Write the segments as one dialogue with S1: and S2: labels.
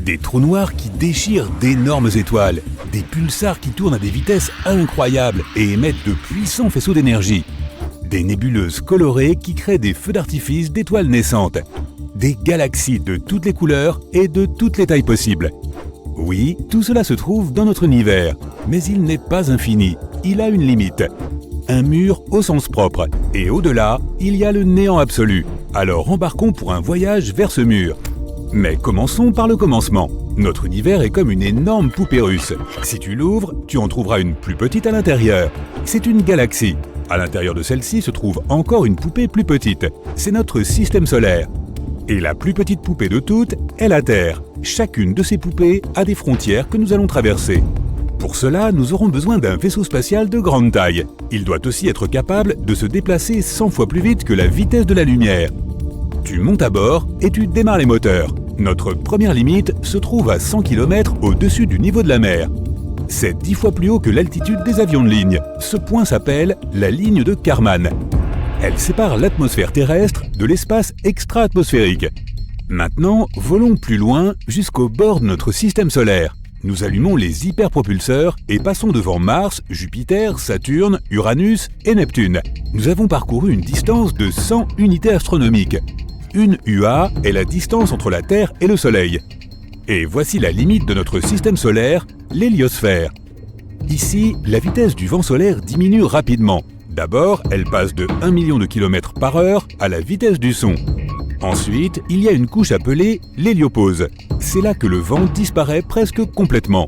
S1: Des trous noirs qui déchirent d'énormes étoiles, des pulsars qui tournent à des vitesses incroyables et émettent de puissants faisceaux d'énergie, des nébuleuses colorées qui créent des feux d'artifice d'étoiles naissantes, des galaxies de toutes les couleurs et de toutes les tailles possibles. Oui, tout cela se trouve dans notre univers, mais il n'est pas infini, il a une limite. Un mur au sens propre, et au-delà, il y a le néant absolu. Alors embarquons pour un voyage vers ce mur. Mais commençons par le commencement. Notre univers est comme une énorme poupée russe. Si tu l'ouvres, tu en trouveras une plus petite à l'intérieur. C'est une galaxie. À l'intérieur de celle-ci se trouve encore une poupée plus petite. C'est notre système solaire. Et la plus petite poupée de toutes est la Terre. Chacune de ces poupées a des frontières que nous allons traverser. Pour cela, nous aurons besoin d'un vaisseau spatial de grande taille. Il doit aussi être capable de se déplacer 100 fois plus vite que la vitesse de la lumière. Tu montes à bord et tu démarres les moteurs. Notre première limite se trouve à 100 km au-dessus du niveau de la mer. C'est 10 fois plus haut que l'altitude des avions de ligne. Ce point s'appelle la ligne de Kármán. Elle sépare l'atmosphère terrestre de l'espace extra-atmosphérique. Maintenant, volons plus loin jusqu'au bord de notre système solaire. Nous allumons les hyperpropulseurs et passons devant Mars, Jupiter, Saturne, Uranus et Neptune. Nous avons parcouru une distance de 100 unités astronomiques. Une UA est la distance entre la Terre et le Soleil. Et voici la limite de notre système solaire, l'héliosphère. Ici, la vitesse du vent solaire diminue rapidement. D'abord, elle passe de 1 million de km par heure à la vitesse du son. Ensuite, il y a une couche appelée l'héliopause. C'est là que le vent disparaît presque complètement.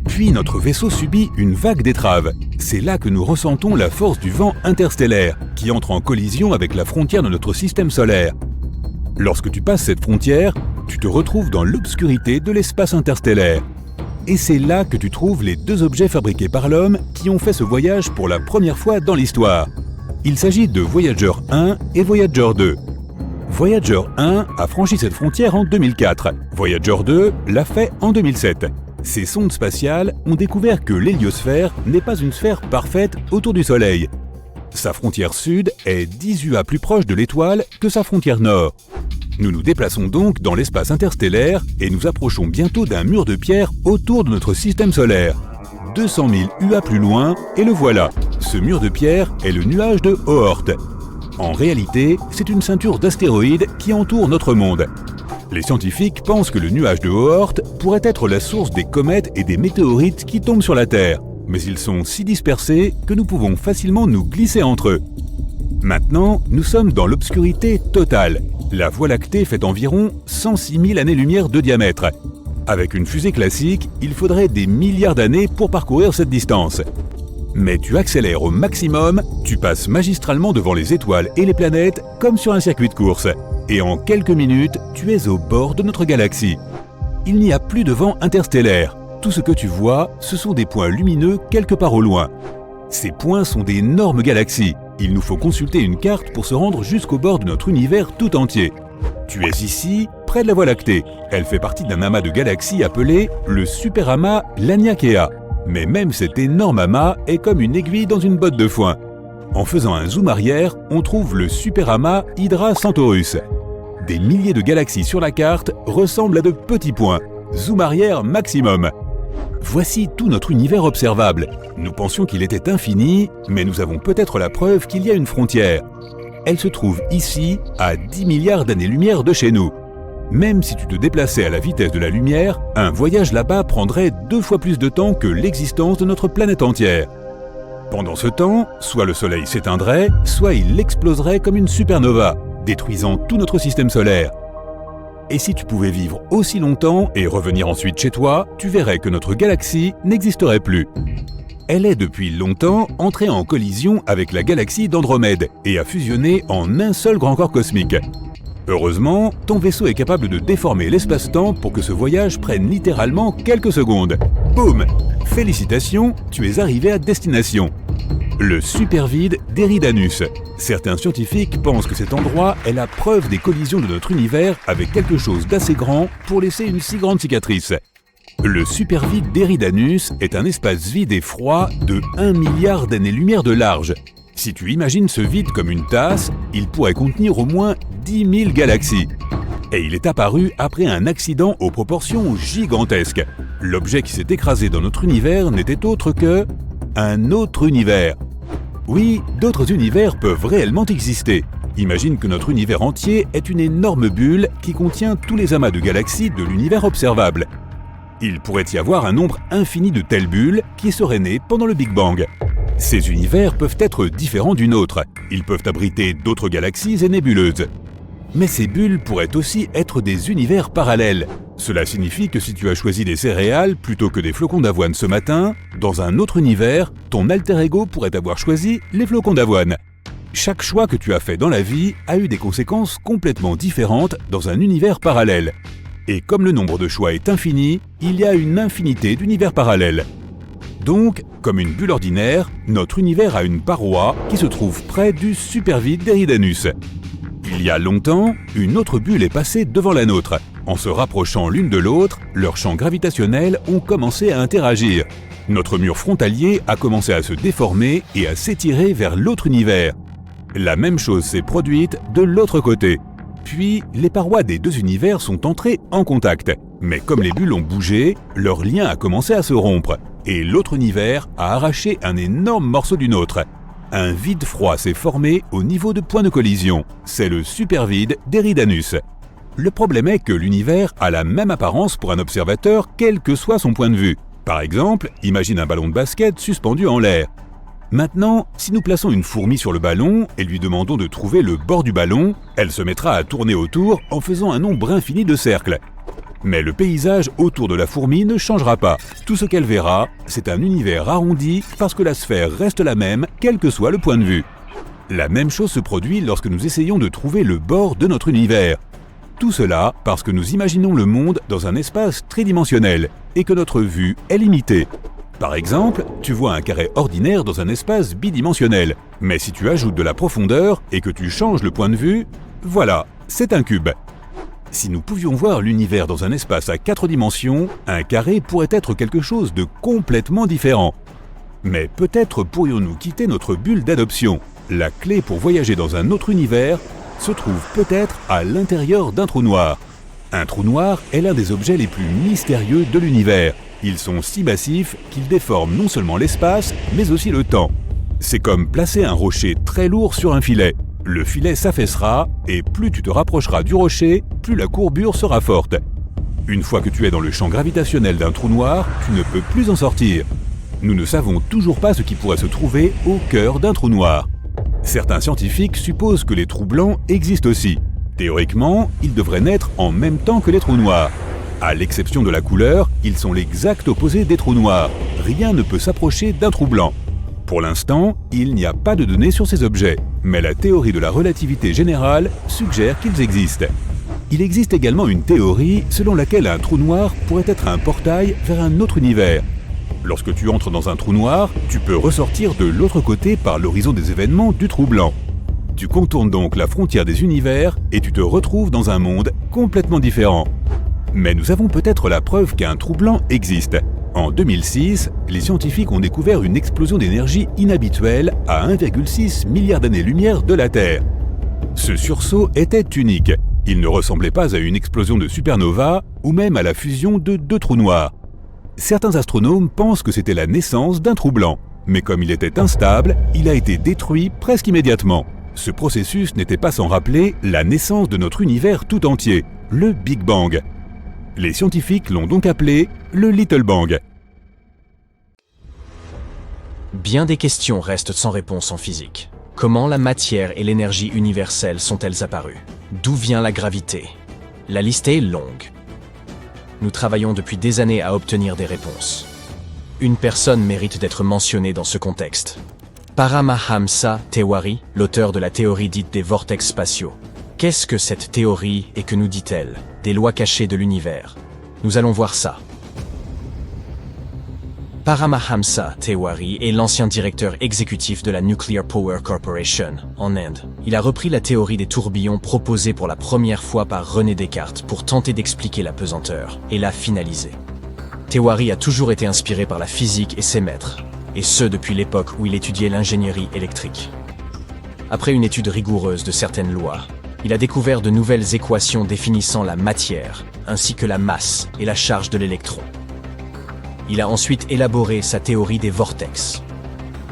S1: Puis notre vaisseau subit une vague d'étrave. C'est là que nous ressentons la force du vent interstellaire, qui entre en collision avec la frontière de notre système solaire. Lorsque tu passes cette frontière, tu te retrouves dans l'obscurité de l'espace interstellaire. Et c'est là que tu trouves les deux objets fabriqués par l'homme qui ont fait ce voyage pour la première fois dans l'histoire. Il s'agit de Voyager 1 et Voyager 2. Voyager 1 a franchi cette frontière en 2004. Voyager 2 l'a fait en 2007. Ces sondes spatiales ont découvert que l'héliosphère n'est pas une sphère parfaite autour du Soleil. Sa frontière sud est 10 UA plus proche de l'étoile que sa frontière nord. Nous nous déplaçons donc dans l'espace interstellaire et nous approchons bientôt d'un mur de pierre autour de notre système solaire. 200 000 UA plus loin, et le voilà. Ce mur de pierre est le nuage de Oort. En réalité, c'est une ceinture d'astéroïdes qui entoure notre monde. Les scientifiques pensent que le nuage de Oort pourrait être la source des comètes et des météorites qui tombent sur la Terre. Mais ils sont si dispersés que nous pouvons facilement nous glisser entre eux. Maintenant, nous sommes dans l'obscurité totale. La Voie lactée fait environ 106 000 années-lumière de diamètre. Avec une fusée classique, il faudrait des milliards d'années pour parcourir cette distance. Mais tu accélères au maximum, tu passes magistralement devant les étoiles et les planètes comme sur un circuit de course. Et en quelques minutes, tu es au bord de notre galaxie. Il n'y a plus de vent interstellaire. Tout ce que tu vois, ce sont des points lumineux quelque part au loin. Ces points sont d'énormes galaxies. Il nous faut consulter une carte pour se rendre jusqu'au bord de notre univers tout entier. Tu es ici, près de la Voie lactée. Elle fait partie d'un amas de galaxies appelé le superamas Laniakea. Mais même cet énorme amas est comme une aiguille dans une botte de foin. En faisant un zoom arrière, on trouve le superamas Hydra Centaurus. Des milliers de galaxies sur la carte ressemblent à de petits points. Zoom arrière maximum. Voici tout notre univers observable. Nous pensions qu'il était infini, mais nous avons peut-être la preuve qu'il y a une frontière. Elle se trouve ici, à 10 milliards d'années-lumière de chez nous. Même si tu te déplaçais à la vitesse de la lumière, un voyage là-bas prendrait 2 fois plus de temps que l'existence de notre planète entière. Pendant ce temps, soit le Soleil s'éteindrait, soit il exploserait comme une supernova, détruisant tout notre système solaire. Et si tu pouvais vivre aussi longtemps et revenir ensuite chez toi, tu verrais que notre galaxie n'existerait plus. Elle est depuis longtemps entrée en collision avec la galaxie d'Andromède et a fusionné en un seul grand corps cosmique. Heureusement, ton vaisseau est capable de déformer l'espace-temps pour que ce voyage prenne littéralement quelques secondes. Boum! Félicitations, tu es arrivé à destination. Le supervide d'Eridanus. Certains scientifiques pensent que cet endroit est la preuve des collisions de notre univers avec quelque chose d'assez grand pour laisser une si grande cicatrice. Le supervide d'Eridanus est un espace vide et froid de 1 milliard d'années-lumière de large. Si tu imagines ce vide comme une tasse, il pourrait contenir au moins 10 000 galaxies. Et il est apparu après un accident aux proportions gigantesques. L'objet qui s'est écrasé dans notre univers n'était autre que un autre univers. Oui, d'autres univers peuvent réellement exister. Imagine que notre univers entier est une énorme bulle qui contient tous les amas de galaxies de l'univers observable. Il pourrait y avoir un nombre infini de telles bulles qui seraient nées pendant le Big Bang. Ces univers peuvent être différents d'une autre. Ils peuvent abriter d'autres galaxies et nébuleuses. Mais ces bulles pourraient aussi être des univers parallèles. Cela signifie que si tu as choisi des céréales plutôt que des flocons d'avoine ce matin, dans un autre univers, ton alter ego pourrait avoir choisi les flocons d'avoine. Chaque choix que tu as fait dans la vie a eu des conséquences complètement différentes dans un univers parallèle. Et comme le nombre de choix est infini, il y a une infinité d'univers parallèles. Donc, comme une bulle ordinaire, notre univers a une paroi qui se trouve près du supervide d'Eridanus. Il y a longtemps, une autre bulle est passée devant la nôtre. En se rapprochant l'une de l'autre, leurs champs gravitationnels ont commencé à interagir. Notre mur frontalier a commencé à se déformer et à s'étirer vers l'autre univers. La même chose s'est produite de l'autre côté. Puis, les parois des deux univers sont entrées en contact. Mais comme les bulles ont bougé, leur lien a commencé à se rompre. Et l'autre univers a arraché un énorme morceau du nôtre. Un vide froid s'est formé au niveau de point de collision. C'est le supervide d'Eridanus. Le problème est que l'univers a la même apparence pour un observateur, quel que soit son point de vue. Par exemple, imagine un ballon de basket suspendu en l'air. Maintenant, si nous plaçons une fourmi sur le ballon et lui demandons de trouver le bord du ballon, elle se mettra à tourner autour en faisant un nombre infini de cercles. Mais le paysage autour de la fourmi ne changera pas. Tout ce qu'elle verra, c'est un univers arrondi parce que la sphère reste la même, quel que soit le point de vue. La même chose se produit lorsque nous essayons de trouver le bord de notre univers. Tout cela parce que nous imaginons le monde dans un espace tridimensionnel et que notre vue est limitée. Par exemple, tu vois un carré ordinaire dans un espace bidimensionnel. Mais si tu ajoutes de la profondeur et que tu changes le point de vue, voilà, c'est un cube. Si nous pouvions voir l'univers dans un espace à 4 dimensions, un carré pourrait être quelque chose de complètement différent. Mais peut-être pourrions-nous quitter notre bulle d'adoption. La clé pour voyager dans un autre univers se trouve peut-être à l'intérieur d'un trou noir. Un trou noir est l'un des objets les plus mystérieux de l'univers. Ils sont si massifs qu'ils déforment non seulement l'espace, mais aussi le temps. C'est comme placer un rocher très lourd sur un filet. Le filet s'affaissera et plus tu te rapprocheras du rocher, plus la courbure sera forte. Une fois que tu es dans le champ gravitationnel d'un trou noir, tu ne peux plus en sortir. Nous ne savons toujours pas ce qui pourrait se trouver au cœur d'un trou noir. Certains scientifiques supposent que les trous blancs existent aussi. Théoriquement, ils devraient naître en même temps que les trous noirs. À l'exception de la couleur, ils sont l'exact opposé des trous noirs. Rien ne peut s'approcher d'un trou blanc. Pour l'instant, il n'y a pas de données sur ces objets, mais la théorie de la relativité générale suggère qu'ils existent. Il existe également une théorie selon laquelle un trou noir pourrait être un portail vers un autre univers. Lorsque tu entres dans un trou noir, tu peux ressortir de l'autre côté par l'horizon des événements du trou blanc. Tu contournes donc la frontière des univers et tu te retrouves dans un monde complètement différent. Mais nous avons peut-être la preuve qu'un trou blanc existe. En 2006, les scientifiques ont découvert une explosion d'énergie inhabituelle à 1,6 milliard d'années-lumière de la Terre. Ce sursaut était unique. Il ne ressemblait pas à une explosion de supernova ou même à la fusion de deux trous noirs. Certains astronomes pensent que c'était la naissance d'un trou blanc, mais comme il était instable, il a été détruit presque immédiatement. Ce processus n'était pas sans rappeler la naissance de notre univers tout entier, le Big Bang. Les scientifiques l'ont donc appelé le Little Bang.
S2: Bien des questions restent sans réponse en physique. Comment la matière et l'énergie universelle sont-elles apparues? D'où vient la gravité? La liste est longue. Nous travaillons depuis des années à obtenir des réponses. Une personne mérite d'être mentionnée dans ce contexte. Paramahamsa Tewari, l'auteur de la théorie dite des vortex spatiaux. Qu'est-ce que cette théorie et que nous dit-elle des lois cachées de l'univers? Nous allons voir ça. Paramahamsa Tewari est l'ancien directeur exécutif de la Nuclear Power Corporation, en Inde. Il a repris la théorie des tourbillons proposée pour la première fois par René Descartes pour tenter d'expliquer la pesanteur, et l'a finalisée. Tewari a toujours été inspiré par la physique et ses maîtres, et ce depuis l'époque où il étudiait l'ingénierie électrique. Après une étude rigoureuse de certaines lois, Il a découvert de nouvelles équations définissant la matière, ainsi que la masse et la charge de l'électron. Il a ensuite élaboré sa théorie des vortex.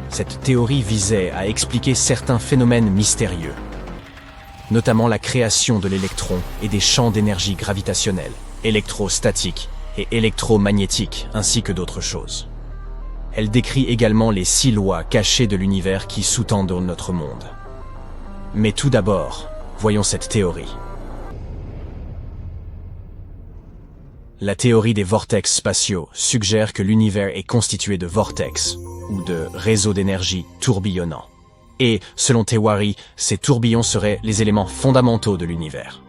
S2: Cette théorie visait à expliquer certains phénomènes mystérieux, notamment la création de l'électron et des champs d'énergie gravitationnelle, électrostatiques et électromagnétiques, ainsi que d'autres choses. Elle décrit également les 6 lois cachées de l'univers qui sous-tendent notre monde. Mais tout d'abord, voyons cette théorie. La théorie des vortex spatiaux suggère que l'univers est constitué de vortex, ou de réseaux d'énergie tourbillonnants. Et, selon Tewari, ces tourbillons seraient les éléments fondamentaux de l'univers.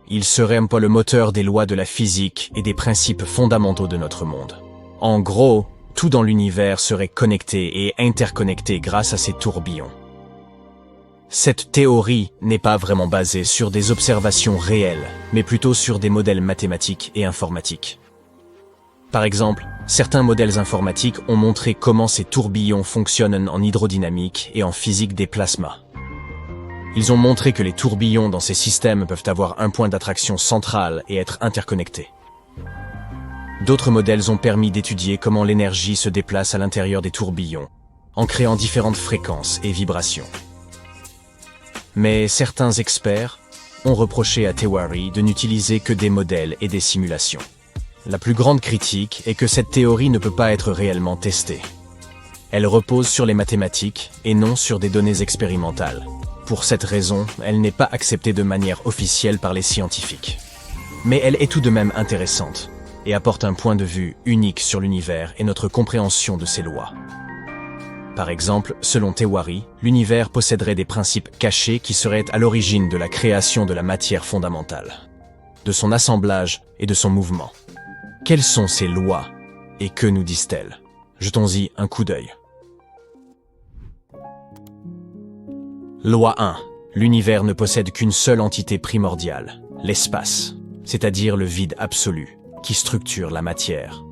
S2: Ils seraient un peu le moteur des lois de la physique et des principes fondamentaux de notre monde. En gros, tout dans l'univers serait connecté et interconnecté grâce à ces tourbillons. Cette théorie n'est pas vraiment basée sur des observations réelles, mais plutôt sur des modèles mathématiques et informatiques. Par exemple, certains modèles informatiques ont montré comment ces tourbillons fonctionnent en hydrodynamique et en physique des plasmas. Ils ont montré que les tourbillons dans ces systèmes peuvent avoir un point d'attraction central et être interconnectés. D'autres modèles ont permis d'étudier comment l'énergie se déplace à l'intérieur des tourbillons, en créant différentes fréquences et vibrations. Mais certains experts ont reproché à Tewari de n'utiliser que des modèles et des simulations. La plus grande critique est que cette théorie ne peut pas être réellement testée. Elle repose sur les mathématiques et non sur des données expérimentales. Pour cette raison, elle n'est pas acceptée de manière officielle par les scientifiques. Mais elle est tout de même intéressante et apporte un point de vue unique sur l'univers et notre compréhension de ses lois. Par exemple, selon Tewari, l'univers posséderait des principes cachés qui seraient à l'origine de la création de la matière fondamentale, de son assemblage et de son mouvement. Quelles sont ces lois et que nous disent-elles? Jetons-y un coup d'œil. Loi 1. L'univers ne possède qu'une seule entité primordiale, l'espace, c'est-à-dire le vide absolu, qui structure la matière.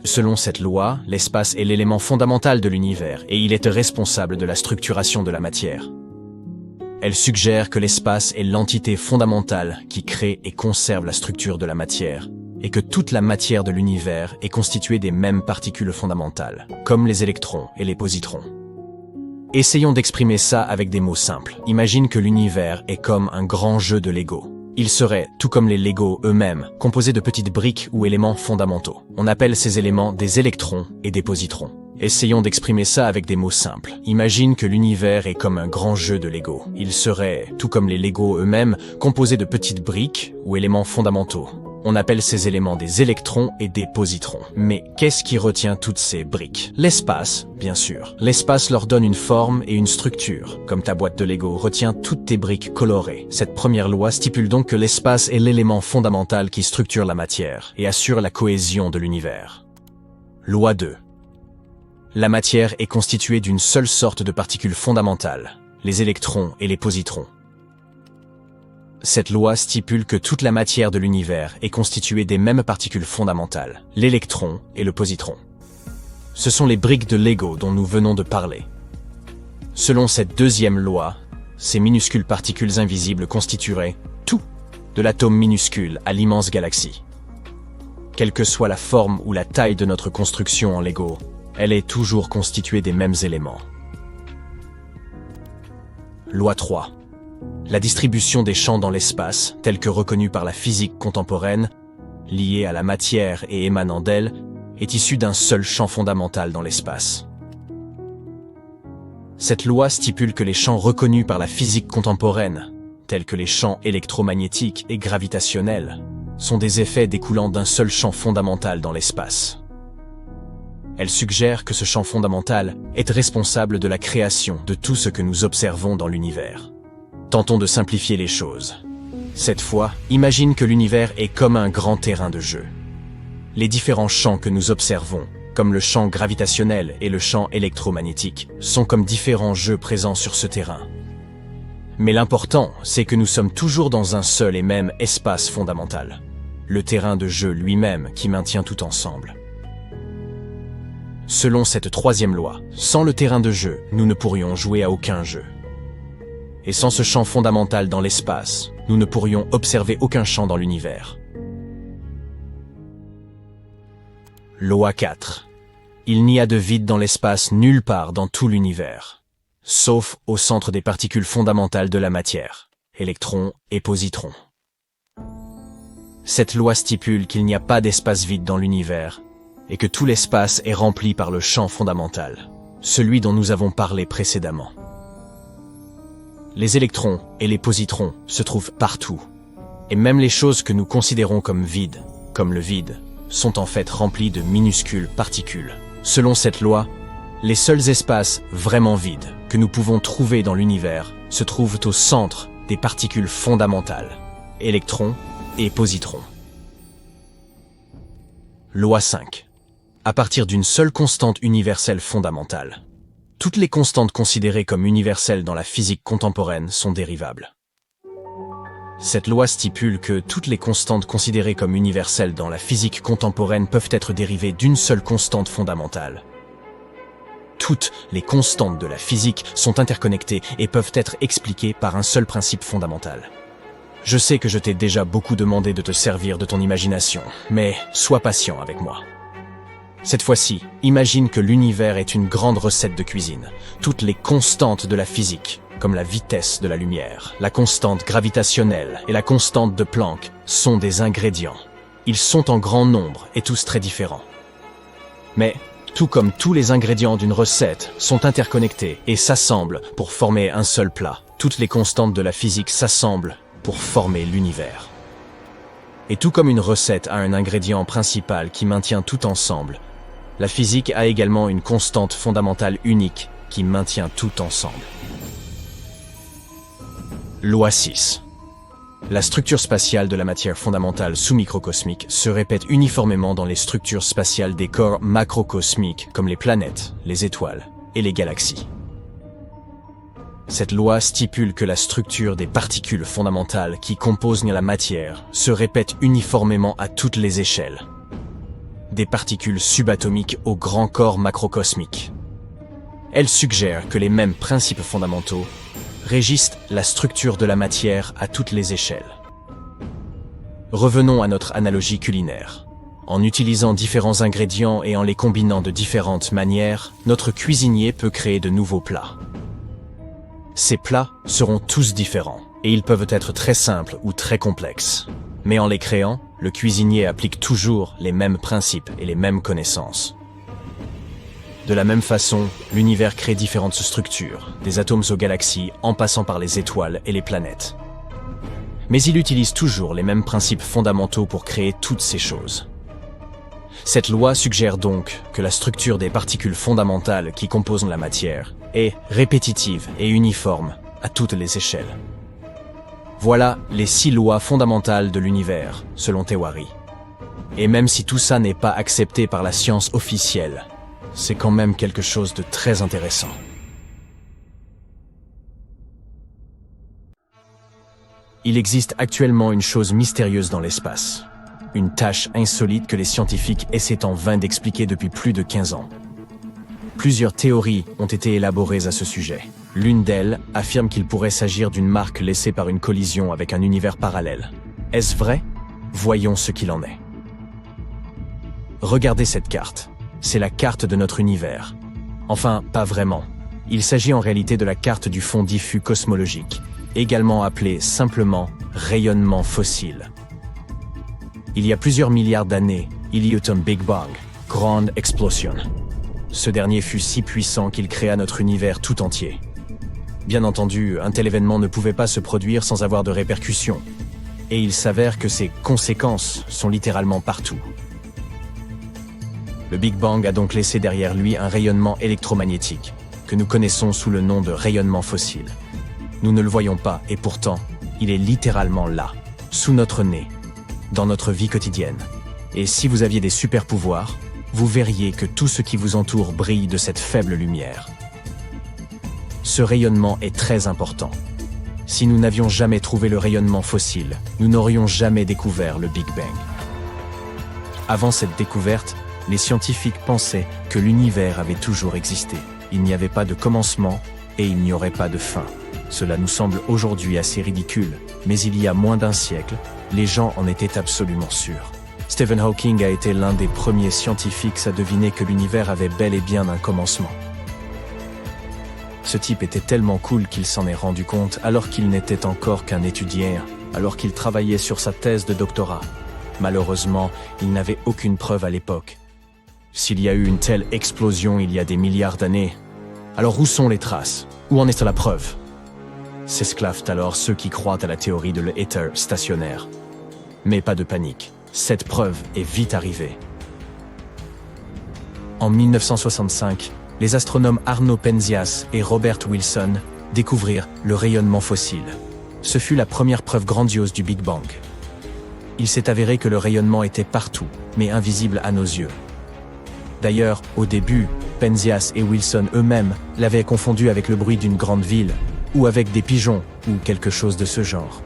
S2: Selon cette loi, l'espace est l'élément fondamental de l'univers et il est responsable de la structuration de la matière. Elle suggère que l'espace est l'entité fondamentale qui crée et conserve la structure de la matière, et que toute la matière de l'univers est constituée des mêmes particules fondamentales, comme les électrons et les positrons. Essayons d'exprimer ça avec des mots simples. Imagine que l'univers est comme un grand jeu de Lego. Il serait, tout comme les Lego eux-mêmes, composé de petites briques ou éléments fondamentaux. On appelle ces éléments des électrons et des positrons. Essayons d'exprimer ça avec des mots simples. Imagine que l'univers est comme un grand jeu de Lego. Il serait, tout comme les Lego eux-mêmes, composé de petites briques ou éléments fondamentaux. On appelle ces éléments des électrons et des positrons. Mais qu'est-ce qui retient toutes ces briques? L'espace, bien sûr. L'espace leur donne une forme et une structure, comme ta boîte de Lego retient toutes tes briques colorées. Cette première loi stipule donc que l'espace est l'élément fondamental qui structure la matière et assure la cohésion de l'univers. Loi 2. La matière est constituée d'une seule sorte de particules fondamentales, les électrons et les positrons. Cette loi stipule que toute la matière de l'univers est constituée des mêmes particules fondamentales, l'électron et le positron. Ce sont les briques de Lego dont nous venons de parler. Selon cette deuxième loi, ces minuscules particules invisibles constitueraient tout, de l'atome minuscule à l'immense galaxie. Quelle que soit la forme ou la taille de notre construction en Lego, elle est toujours constituée des mêmes éléments. Loi 3. La distribution des champs dans l'espace, telle que reconnue par la physique contemporaine, liée à la matière et émanant d'elle, est issue d'un seul champ fondamental dans l'espace. Cette loi stipule que les champs reconnus par la physique contemporaine, tels que les champs électromagnétiques et gravitationnels, sont des effets découlant d'un seul champ fondamental dans l'espace. Elle suggère que ce champ fondamental est responsable de la création de tout ce que nous observons dans l'univers. Tentons de simplifier les choses. Cette fois, imagine que l'univers est comme un grand terrain de jeu. Les différents champs que nous observons, comme le champ gravitationnel et le champ électromagnétique, sont comme différents jeux présents sur ce terrain. Mais l'important, c'est que nous sommes toujours dans un seul et même espace fondamental, le terrain de jeu lui-même qui maintient tout ensemble. Selon cette troisième loi, sans le terrain de jeu, nous ne pourrions jouer à aucun jeu. Et sans ce champ fondamental dans l'espace, nous ne pourrions observer aucun champ dans l'univers. Loi 4. Il n'y a de vide dans l'espace nulle part dans tout l'univers, sauf au centre des particules fondamentales de la matière, électrons et positrons. Cette loi stipule qu'il n'y a pas d'espace vide dans l'univers et que tout l'espace est rempli par le champ fondamental, celui dont nous avons parlé précédemment. Les électrons et les positrons se trouvent partout, et même les choses que nous considérons comme vides, comme le vide, sont en fait remplies de minuscules particules. Selon cette loi, les seuls espaces vraiment vides que nous pouvons trouver dans l'univers se trouvent au centre des particules fondamentales, électrons et positrons. Loi 5. À partir d'une seule constante universelle fondamentale, toutes les constantes considérées comme universelles dans la physique contemporaine sont dérivables. Cette loi stipule que toutes les constantes considérées comme universelles dans la physique contemporaine peuvent être dérivées d'une seule constante fondamentale. Toutes les constantes de la physique sont interconnectées et peuvent être expliquées par un seul principe fondamental. Je sais que je t'ai déjà beaucoup demandé de te servir de ton imagination, mais sois patient avec moi. Cette fois-ci, imagine que l'univers est une grande recette de cuisine. Toutes les constantes de la physique, comme la vitesse de la lumière, la constante gravitationnelle et la constante de Planck, sont des ingrédients. Ils sont en grand nombre et tous très différents. Mais, tout comme tous les ingrédients d'une recette sont interconnectés et s'assemblent pour former un seul plat, toutes les constantes de la physique s'assemblent pour former l'univers. Et tout comme une recette a un ingrédient principal qui maintient tout ensemble, la physique a également une constante fondamentale unique qui maintient tout ensemble. Loi 6. La structure spatiale de la matière fondamentale sous-microcosmique se répète uniformément dans les structures spatiales des corps macrocosmiques comme les planètes, les étoiles et les galaxies. Cette loi stipule que la structure des particules fondamentales qui composent la matière se répète uniformément à toutes les échelles, des particules subatomiques aux grands corps macrocosmiques. Elle suggère que les mêmes principes fondamentaux régissent la structure de la matière à toutes les échelles. Revenons à notre analogie culinaire. En utilisant différents ingrédients et en les combinant de différentes manières, notre cuisinier peut créer de nouveaux plats. Ces plats seront tous différents, et ils peuvent être très simples ou très complexes. Mais en les créant, le cuisinier applique toujours les mêmes principes et les mêmes connaissances. De la même façon, l'univers crée différentes structures, des atomes aux galaxies en passant par les étoiles et les planètes. Mais il utilise toujours les mêmes principes fondamentaux pour créer toutes ces choses. Cette loi suggère donc que la structure des particules fondamentales qui composent la matière est répétitive et uniforme à toutes les échelles. Voilà les 6 lois fondamentales de l'univers, selon Théorie. Et même si tout ça n'est pas accepté par la science officielle, c'est quand même quelque chose de très intéressant. Il existe actuellement une chose mystérieuse dans l'espace. Une tâche insolite que les scientifiques essaient en vain d'expliquer depuis plus de 15 ans. Plusieurs théories ont été élaborées à ce sujet. L'une d'elles affirme qu'il pourrait s'agir d'une marque laissée par une collision avec un univers parallèle. Est-ce vrai? Voyons ce qu'il en est. Regardez cette carte. C'est la carte de notre univers. Enfin, pas vraiment. Il s'agit en réalité de la carte du fond diffus cosmologique, également appelée simplement rayonnement fossile. Il y a plusieurs milliards d'années, il y eut un Big Bang, grande explosion. Ce dernier fut si puissant qu'il créa notre univers tout entier. Bien entendu, un tel événement ne pouvait pas se produire sans avoir de répercussions. Et il s'avère que ses conséquences sont littéralement partout. Le Big Bang a donc laissé derrière lui un rayonnement électromagnétique, que nous connaissons sous le nom de rayonnement fossile. Nous ne le voyons pas, et pourtant, il est littéralement là, sous notre nez, dans notre vie quotidienne. Et si vous aviez des super pouvoirs, vous verriez que tout ce qui vous entoure brille de cette faible lumière. Ce rayonnement est très important. Si nous n'avions jamais trouvé le rayonnement fossile, nous n'aurions jamais découvert le Big Bang. Avant cette découverte, les scientifiques pensaient que l'univers avait toujours existé. Il n'y avait pas de commencement et il n'y aurait pas de fin. Cela nous semble aujourd'hui assez ridicule, mais il y a moins d'un siècle, les gens en étaient absolument sûrs. Stephen Hawking a été l'un des premiers scientifiques à deviner que l'univers avait bel et bien un commencement. Ce type était tellement cool qu'il s'en est rendu compte alors qu'il n'était encore qu'un étudiant, alors qu'il travaillait sur sa thèse de doctorat. Malheureusement, il n'avait aucune preuve à l'époque. S'il y a eu une telle explosion il y a des milliards d'années, alors où sont les traces? Où en est la preuve? S'esclavent alors ceux qui croient à la théorie de l'éther stationnaire. Mais pas de panique, cette preuve est vite arrivée. En 1965, les astronomes Arno Penzias et Robert Wilson découvrirent le rayonnement fossile. Ce fut la première preuve grandiose du Big Bang. Il s'est avéré que le rayonnement était partout, mais invisible à nos yeux. D'ailleurs, au début, Penzias et Wilson eux-mêmes l'avaient confondu avec le bruit d'une grande ville, ou avec des pigeons, ou quelque chose de ce genre.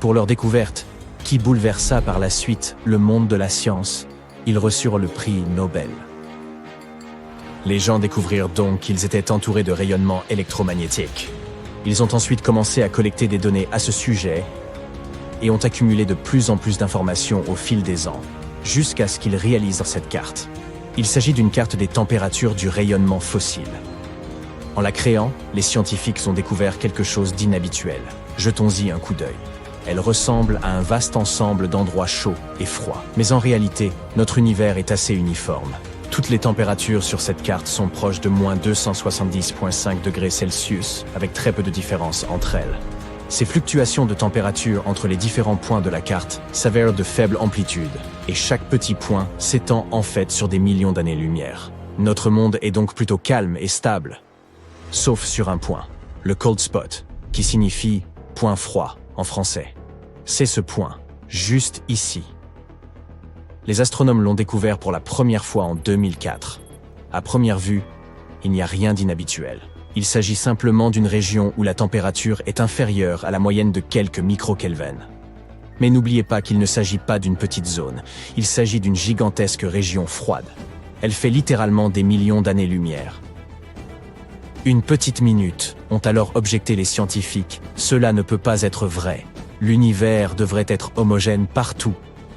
S2: Pour leur découverte, qui bouleversa par la suite le monde de la science, ils reçurent le prix Nobel. Les gens découvrirent donc qu'ils étaient entourés de rayonnements électromagnétiques. Ils ont ensuite commencé à collecter des données à ce sujet et ont accumulé de plus en plus d'informations au fil des ans, jusqu'à ce qu'ils réalisent cette carte. Il s'agit d'une carte des températures du rayonnement fossile. En la créant, les scientifiques ont découvert quelque chose d'inhabituel. Jetons-y un coup d'œil. Elle ressemble à un vaste ensemble d'endroits chauds et froids. Mais en réalité, notre univers est assez uniforme. Toutes les températures sur cette carte sont proches de moins 270,5 degrés Celsius, avec très peu de différence entre elles. Ces fluctuations de température entre les différents points de la carte s'avèrent de faible amplitude, et chaque petit point s'étend en fait sur des millions d'années-lumière. Notre monde est donc plutôt calme et stable, sauf sur un point, le cold spot, qui signifie « point froid » en français. C'est ce point, juste ici. Les astronomes l'ont découvert pour la première fois en 2004. À première vue, il n'y a rien d'inhabituel. Il s'agit simplement d'une région où la température est inférieure à la moyenne de quelques microkelvins. Mais n'oubliez pas qu'il ne s'agit pas d'une petite zone, il s'agit d'une gigantesque région froide. Elle fait littéralement des millions d'années-lumière. Une petite minute, ont alors objecté les scientifiques. Cela ne peut pas être vrai. L'univers devrait être homogène partout.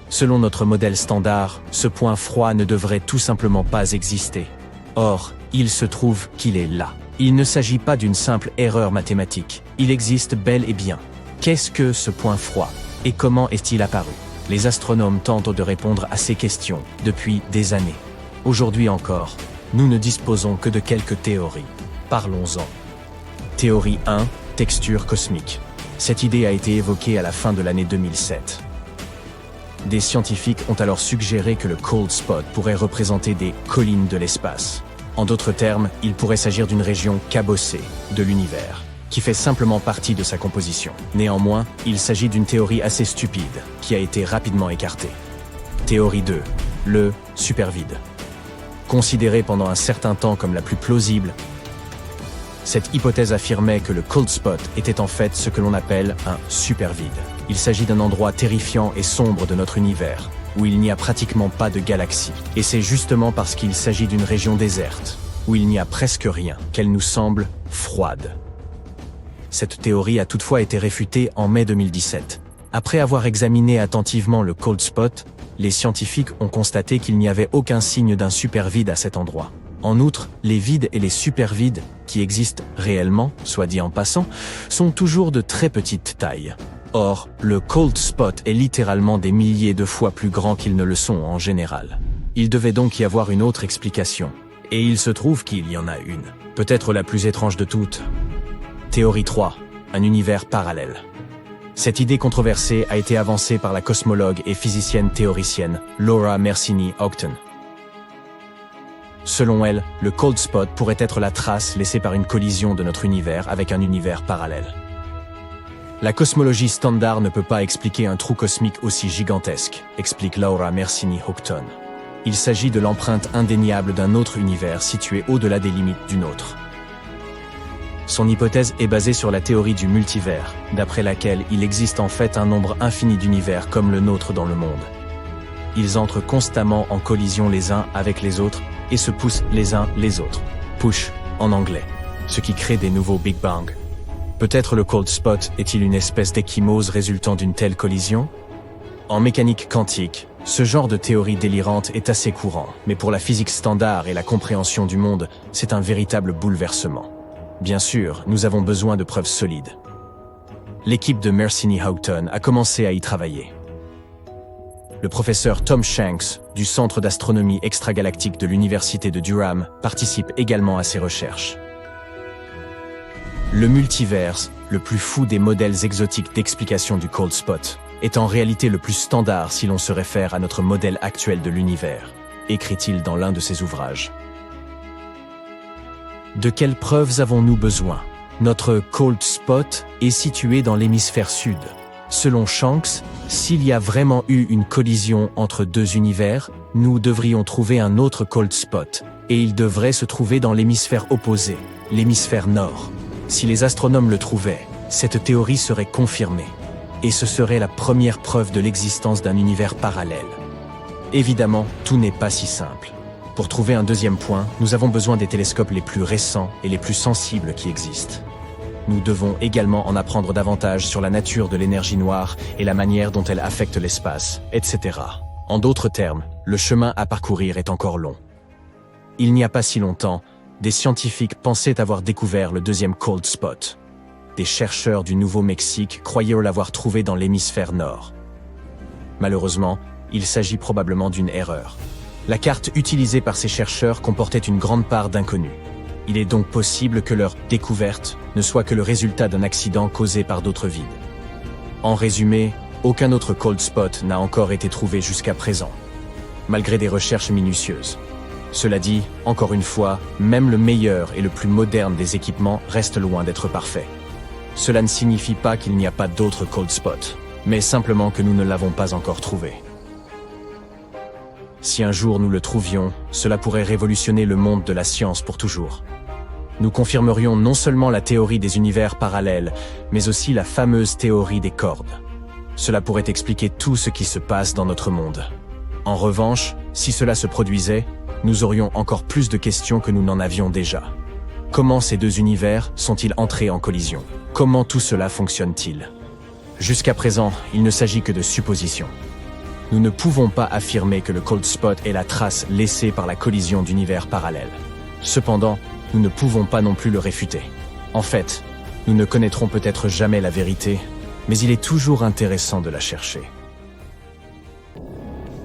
S2: Selon notre modèle standard, ce point froid ne devrait tout simplement pas exister. Or, il se trouve qu'il est là. Il ne s'agit pas d'une simple erreur mathématique. Il existe bel et bien. Qu'est-ce que ce point froid? Et comment est-il apparu? Les astronomes tentent de répondre à ces questions depuis des années. Aujourd'hui encore, nous ne disposons que de quelques théories. Parlons-en. Théorie 1, texture cosmique. Cette idée a été évoquée à la fin de l'année 2007. Des scientifiques ont alors suggéré que le cold spot pourrait représenter des collines de l'espace. En d'autres termes, il pourrait s'agir d'une région cabossée de l'univers, qui fait simplement partie de sa composition. Néanmoins, il s'agit d'une théorie assez stupide, qui a été rapidement écartée. Théorie 2, le supervide. Considérée pendant un certain temps comme la plus plausible, cette hypothèse affirmait que le cold spot était en fait ce que l'on appelle un supervide. Il s'agit d'un endroit terrifiant et sombre de notre univers, où il n'y a pratiquement pas de galaxies. Et c'est justement parce qu'il s'agit d'une région déserte, où il n'y a presque rien, qu'elle nous semble froide. Cette théorie a toutefois été réfutée en mai 2017. Après avoir examiné attentivement le cold spot, les scientifiques ont constaté qu'il n'y avait aucun signe d'un supervide à cet endroit. En outre, les vides et les supervides, qui existent réellement, soit dit en passant, sont toujours de très petite taille. Or, le cold spot est littéralement des milliers de fois plus grand qu'ils ne le sont en général. Il devait donc y avoir une autre explication. Et il se trouve qu'il y en a une. Peut-être la plus étrange de toutes. Théorie 3. Un univers parallèle. Cette idée controversée a été avancée par la cosmologue et physicienne théoricienne Laura Mersini-Houghton. Selon elle, le cold spot pourrait être la trace laissée par une collision de notre univers avec un univers parallèle. La cosmologie standard ne peut pas expliquer un trou cosmique aussi gigantesque, explique Laura Mersini-Houghton. Il s'agit de l'empreinte indéniable d'un autre univers situé au-delà des limites du nôtre. Son hypothèse est basée sur la théorie du multivers, d'après laquelle il existe en fait un nombre infini d'univers comme le nôtre dans le monde. Ils entrent constamment en collision les uns avec les autres et se poussent les uns les autres. Push, en anglais, ce qui crée des nouveaux Big Bang. Peut-être le cold spot est-il une espèce d'échymose résultant d'une telle collision? En mécanique quantique, ce genre de théorie délirante est assez courant, mais pour la physique standard et la compréhension du monde, c'est un véritable bouleversement. Bien sûr, nous avons besoin de preuves solides. L'équipe de Mersini-Houghton a commencé à y travailler. Le professeur Tom Shanks, du Centre d'astronomie extragalactique de l'Université de Durham, participe également à ces recherches. Le multiverse, le plus fou des modèles exotiques d'explication du cold spot, est en réalité le plus standard si l'on se réfère à notre modèle actuel de l'univers, écrit-il dans l'un de ses ouvrages. De quelles preuves avons-nous besoin? Notre cold spot est situé dans l'hémisphère sud. Selon Shanks, s'il y a vraiment eu une collision entre deux univers, nous devrions trouver un autre cold spot, et il devrait se trouver dans l'hémisphère opposé, l'hémisphère nord. Si les astronomes le trouvaient, cette théorie serait confirmée. Et ce serait la première preuve de l'existence d'un univers parallèle. Évidemment, tout n'est pas si simple. Pour trouver un deuxième point, nous avons besoin des télescopes les plus récents et les plus sensibles qui existent. Nous devons également en apprendre davantage sur la nature de l'énergie noire et la manière dont elle affecte l'espace, etc. En d'autres termes, le chemin à parcourir est encore long. Il n'y a pas si longtemps, des scientifiques pensaient avoir découvert le deuxième cold spot. Des chercheurs du Nouveau-Mexique croyaient l'avoir trouvé dans l'hémisphère nord. Malheureusement, il s'agit probablement d'une erreur. La carte utilisée par ces chercheurs comportait une grande part d'inconnus. Il est donc possible que leur découverte ne soit que le résultat d'un accident causé par d'autres vides. En résumé, aucun autre cold spot n'a encore été trouvé jusqu'à présent, malgré des recherches minutieuses. Cela dit, encore une fois, même le meilleur et le plus moderne des équipements reste loin d'être parfait. Cela ne signifie pas qu'il n'y a pas d'autres cold spots, mais simplement que nous ne l'avons pas encore trouvé. Si un jour nous le trouvions, cela pourrait révolutionner le monde de la science pour toujours. Nous confirmerions non seulement la théorie des univers parallèles, mais aussi la fameuse théorie des cordes. Cela pourrait expliquer tout ce qui se passe dans notre monde. En revanche, si cela se produisait, nous aurions encore plus de questions que nous n'en avions déjà. Comment ces deux univers sont-ils entrés en collision? Comment tout cela fonctionne-t-il? Jusqu'à présent, il ne s'agit que de suppositions. Nous ne pouvons pas affirmer que le cold spot est la trace laissée par la collision d'univers parallèles. Cependant, nous ne pouvons pas non plus le réfuter. En fait, nous ne connaîtrons peut-être jamais la vérité, mais il est toujours intéressant de la chercher.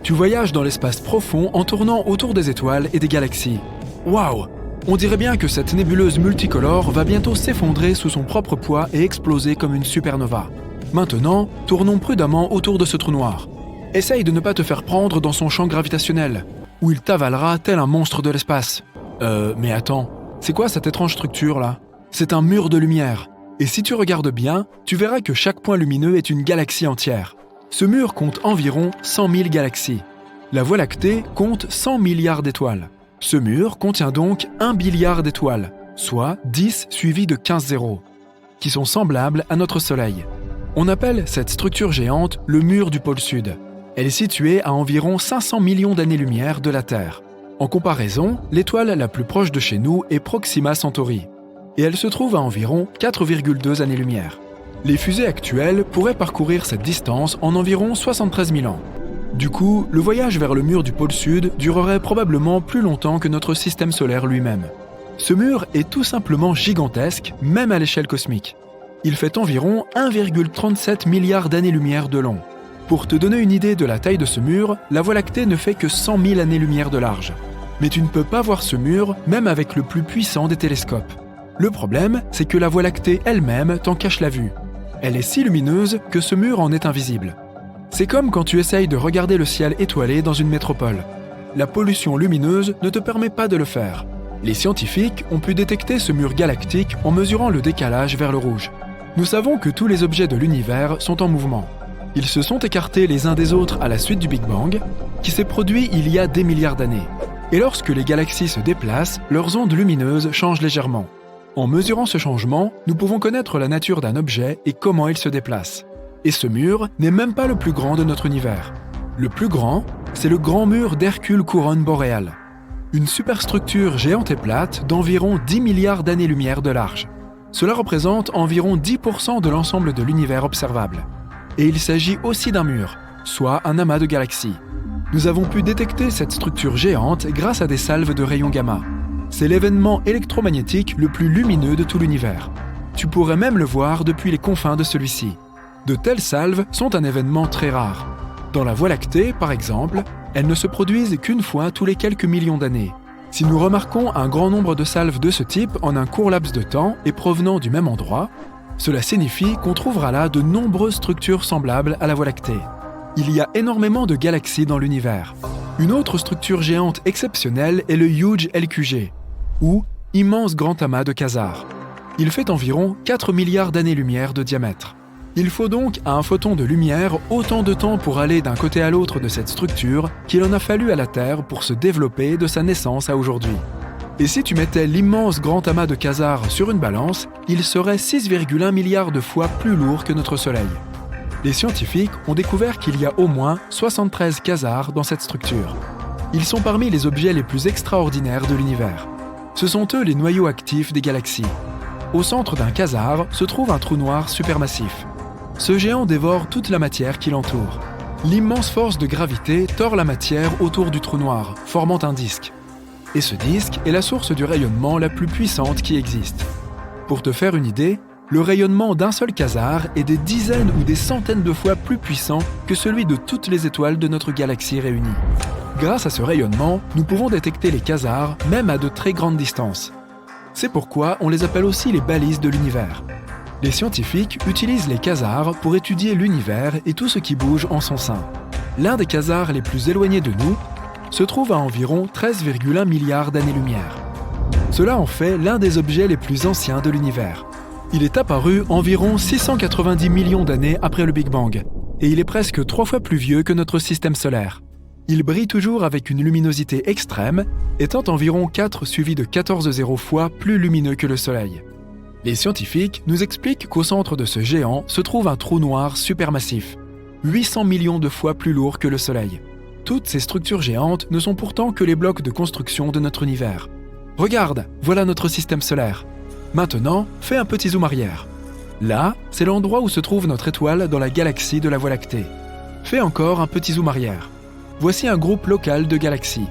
S3: Tu voyages dans l'espace profond en tournant autour des étoiles et des galaxies. Waouh! On dirait bien que cette nébuleuse multicolore va bientôt s'effondrer sous son propre poids et exploser comme une supernova. Maintenant, tournons prudemment autour de ce trou noir. Essaye de ne pas te faire prendre dans son champ gravitationnel, où il t'avalera tel un monstre de l'espace. Mais attends, c'est quoi cette étrange structure là? C'est un mur de lumière. Et si tu regardes bien, tu verras que chaque point lumineux est une galaxie entière. Ce mur compte environ 100 000 galaxies. La Voie lactée compte 100 milliards d'étoiles. Ce mur contient donc 1 billiard d'étoiles, soit 10 suivi de 15 zéros, qui sont semblables à notre Soleil. On appelle cette structure géante le mur du pôle Sud. Elle est située à environ 500 millions d'années-lumière de la Terre. En comparaison, l'étoile la plus proche de chez nous est Proxima Centauri, et elle se trouve à environ 4,2 années-lumière. Les fusées actuelles pourraient parcourir cette distance en environ 73 000 ans. Du coup, le voyage vers le mur du pôle Sud durerait probablement plus longtemps que notre système solaire lui-même. Ce mur est tout simplement gigantesque, même à l'échelle cosmique. Il fait environ 1,37 milliard d'années-lumière de long. Pour te donner une idée de la taille de ce mur, la Voie lactée ne fait que 100 000 années-lumière de large. Mais tu ne peux pas voir ce mur, même avec le plus puissant des télescopes. Le problème, c'est que la Voie lactée elle-même t'en cache la vue. Elle est si lumineuse que ce mur en est invisible. C'est comme quand tu essayes de regarder le ciel étoilé dans une métropole. La pollution lumineuse ne te permet pas de le faire. Les scientifiques ont pu détecter ce mur galactique en mesurant le décalage vers le rouge. Nous savons que tous les objets de l'univers sont en mouvement. Ils se sont écartés les uns des autres à la suite du Big Bang, qui s'est produit il y a des milliards d'années. Et lorsque les galaxies se déplacent, leurs ondes lumineuses changent légèrement. En mesurant ce changement, nous pouvons connaître la nature d'un objet et comment il se déplace. Et ce mur n'est même pas le plus grand de notre univers. Le plus grand, c'est le grand mur d'Hercule Couronne boréale. Une superstructure géante et plate d'environ 10 milliards d'années-lumière de large. Cela représente environ 10% de l'ensemble de l'univers observable. Et il s'agit aussi d'un mur, soit un amas de galaxies. Nous avons pu détecter cette structure géante grâce à des salves de rayons gamma. C'est l'événement électromagnétique le plus lumineux de tout l'univers. Tu pourrais même le voir depuis les confins de celui-ci. De telles salves sont un événement très rare. Dans la Voie lactée, par exemple, elles ne se produisent qu'une fois tous les quelques millions d'années. Si nous remarquons un grand nombre de salves de ce type en un court laps de temps et provenant du même endroit, cela signifie qu'on trouvera là de nombreuses structures semblables à la Voie lactée. Il y a énormément de galaxies dans l'univers. Une autre structure géante exceptionnelle est le Huge LQG, ou immense grand amas de quasars. Il fait environ 4 milliards d'années-lumière de diamètre. Il faut donc à un photon de lumière autant de temps pour aller d'un côté à l'autre de cette structure qu'il en a fallu à la Terre pour se développer de sa naissance à aujourd'hui. Et si tu mettais l'immense grand amas de quasars sur une balance, il serait 6,1 milliards de fois plus lourd que notre Soleil. Les scientifiques ont découvert qu'il y a au moins 73 quasars dans cette structure. Ils sont parmi les objets les plus extraordinaires de l'univers. Ce sont eux les noyaux actifs des galaxies. Au centre d'un quasar se trouve un trou noir supermassif. Ce géant dévore toute la matière qui l'entoure. L'immense force de gravité tord la matière autour du trou noir, formant un disque. Et ce disque est la source du rayonnement la plus puissante qui existe. Pour te faire une idée, le rayonnement d'un seul quasar est des dizaines ou des centaines de fois plus puissant que celui de toutes les étoiles de notre galaxie réunies. Grâce à ce rayonnement, nous pouvons détecter les quasars même à de très grandes distances. C'est pourquoi on les appelle aussi les balises de l'univers. Les scientifiques utilisent les quasars pour étudier l'univers et tout ce qui bouge en son sein. L'un des quasars les plus éloignés de nous se trouve à environ 13,1 milliards d'années-lumière. Cela en fait l'un des objets les plus anciens de l'univers. Il est apparu environ 690 millions d'années après le Big Bang, et il est presque 3 fois plus vieux que notre système solaire. Il brille toujours avec une luminosité extrême, étant environ 4 suivi de 14 zéros fois plus lumineux que le Soleil. Les scientifiques nous expliquent qu'au centre de ce géant se trouve un trou noir supermassif, 800 millions de fois plus lourd que le Soleil. Toutes ces structures géantes ne sont pourtant que les blocs de construction de notre univers. Regarde, voilà notre système solaire. Maintenant, fais un petit zoom arrière. Là, c'est l'endroit où se trouve notre étoile dans la galaxie de la Voie lactée. Fais encore un petit zoom arrière. Voici un groupe local de galaxies.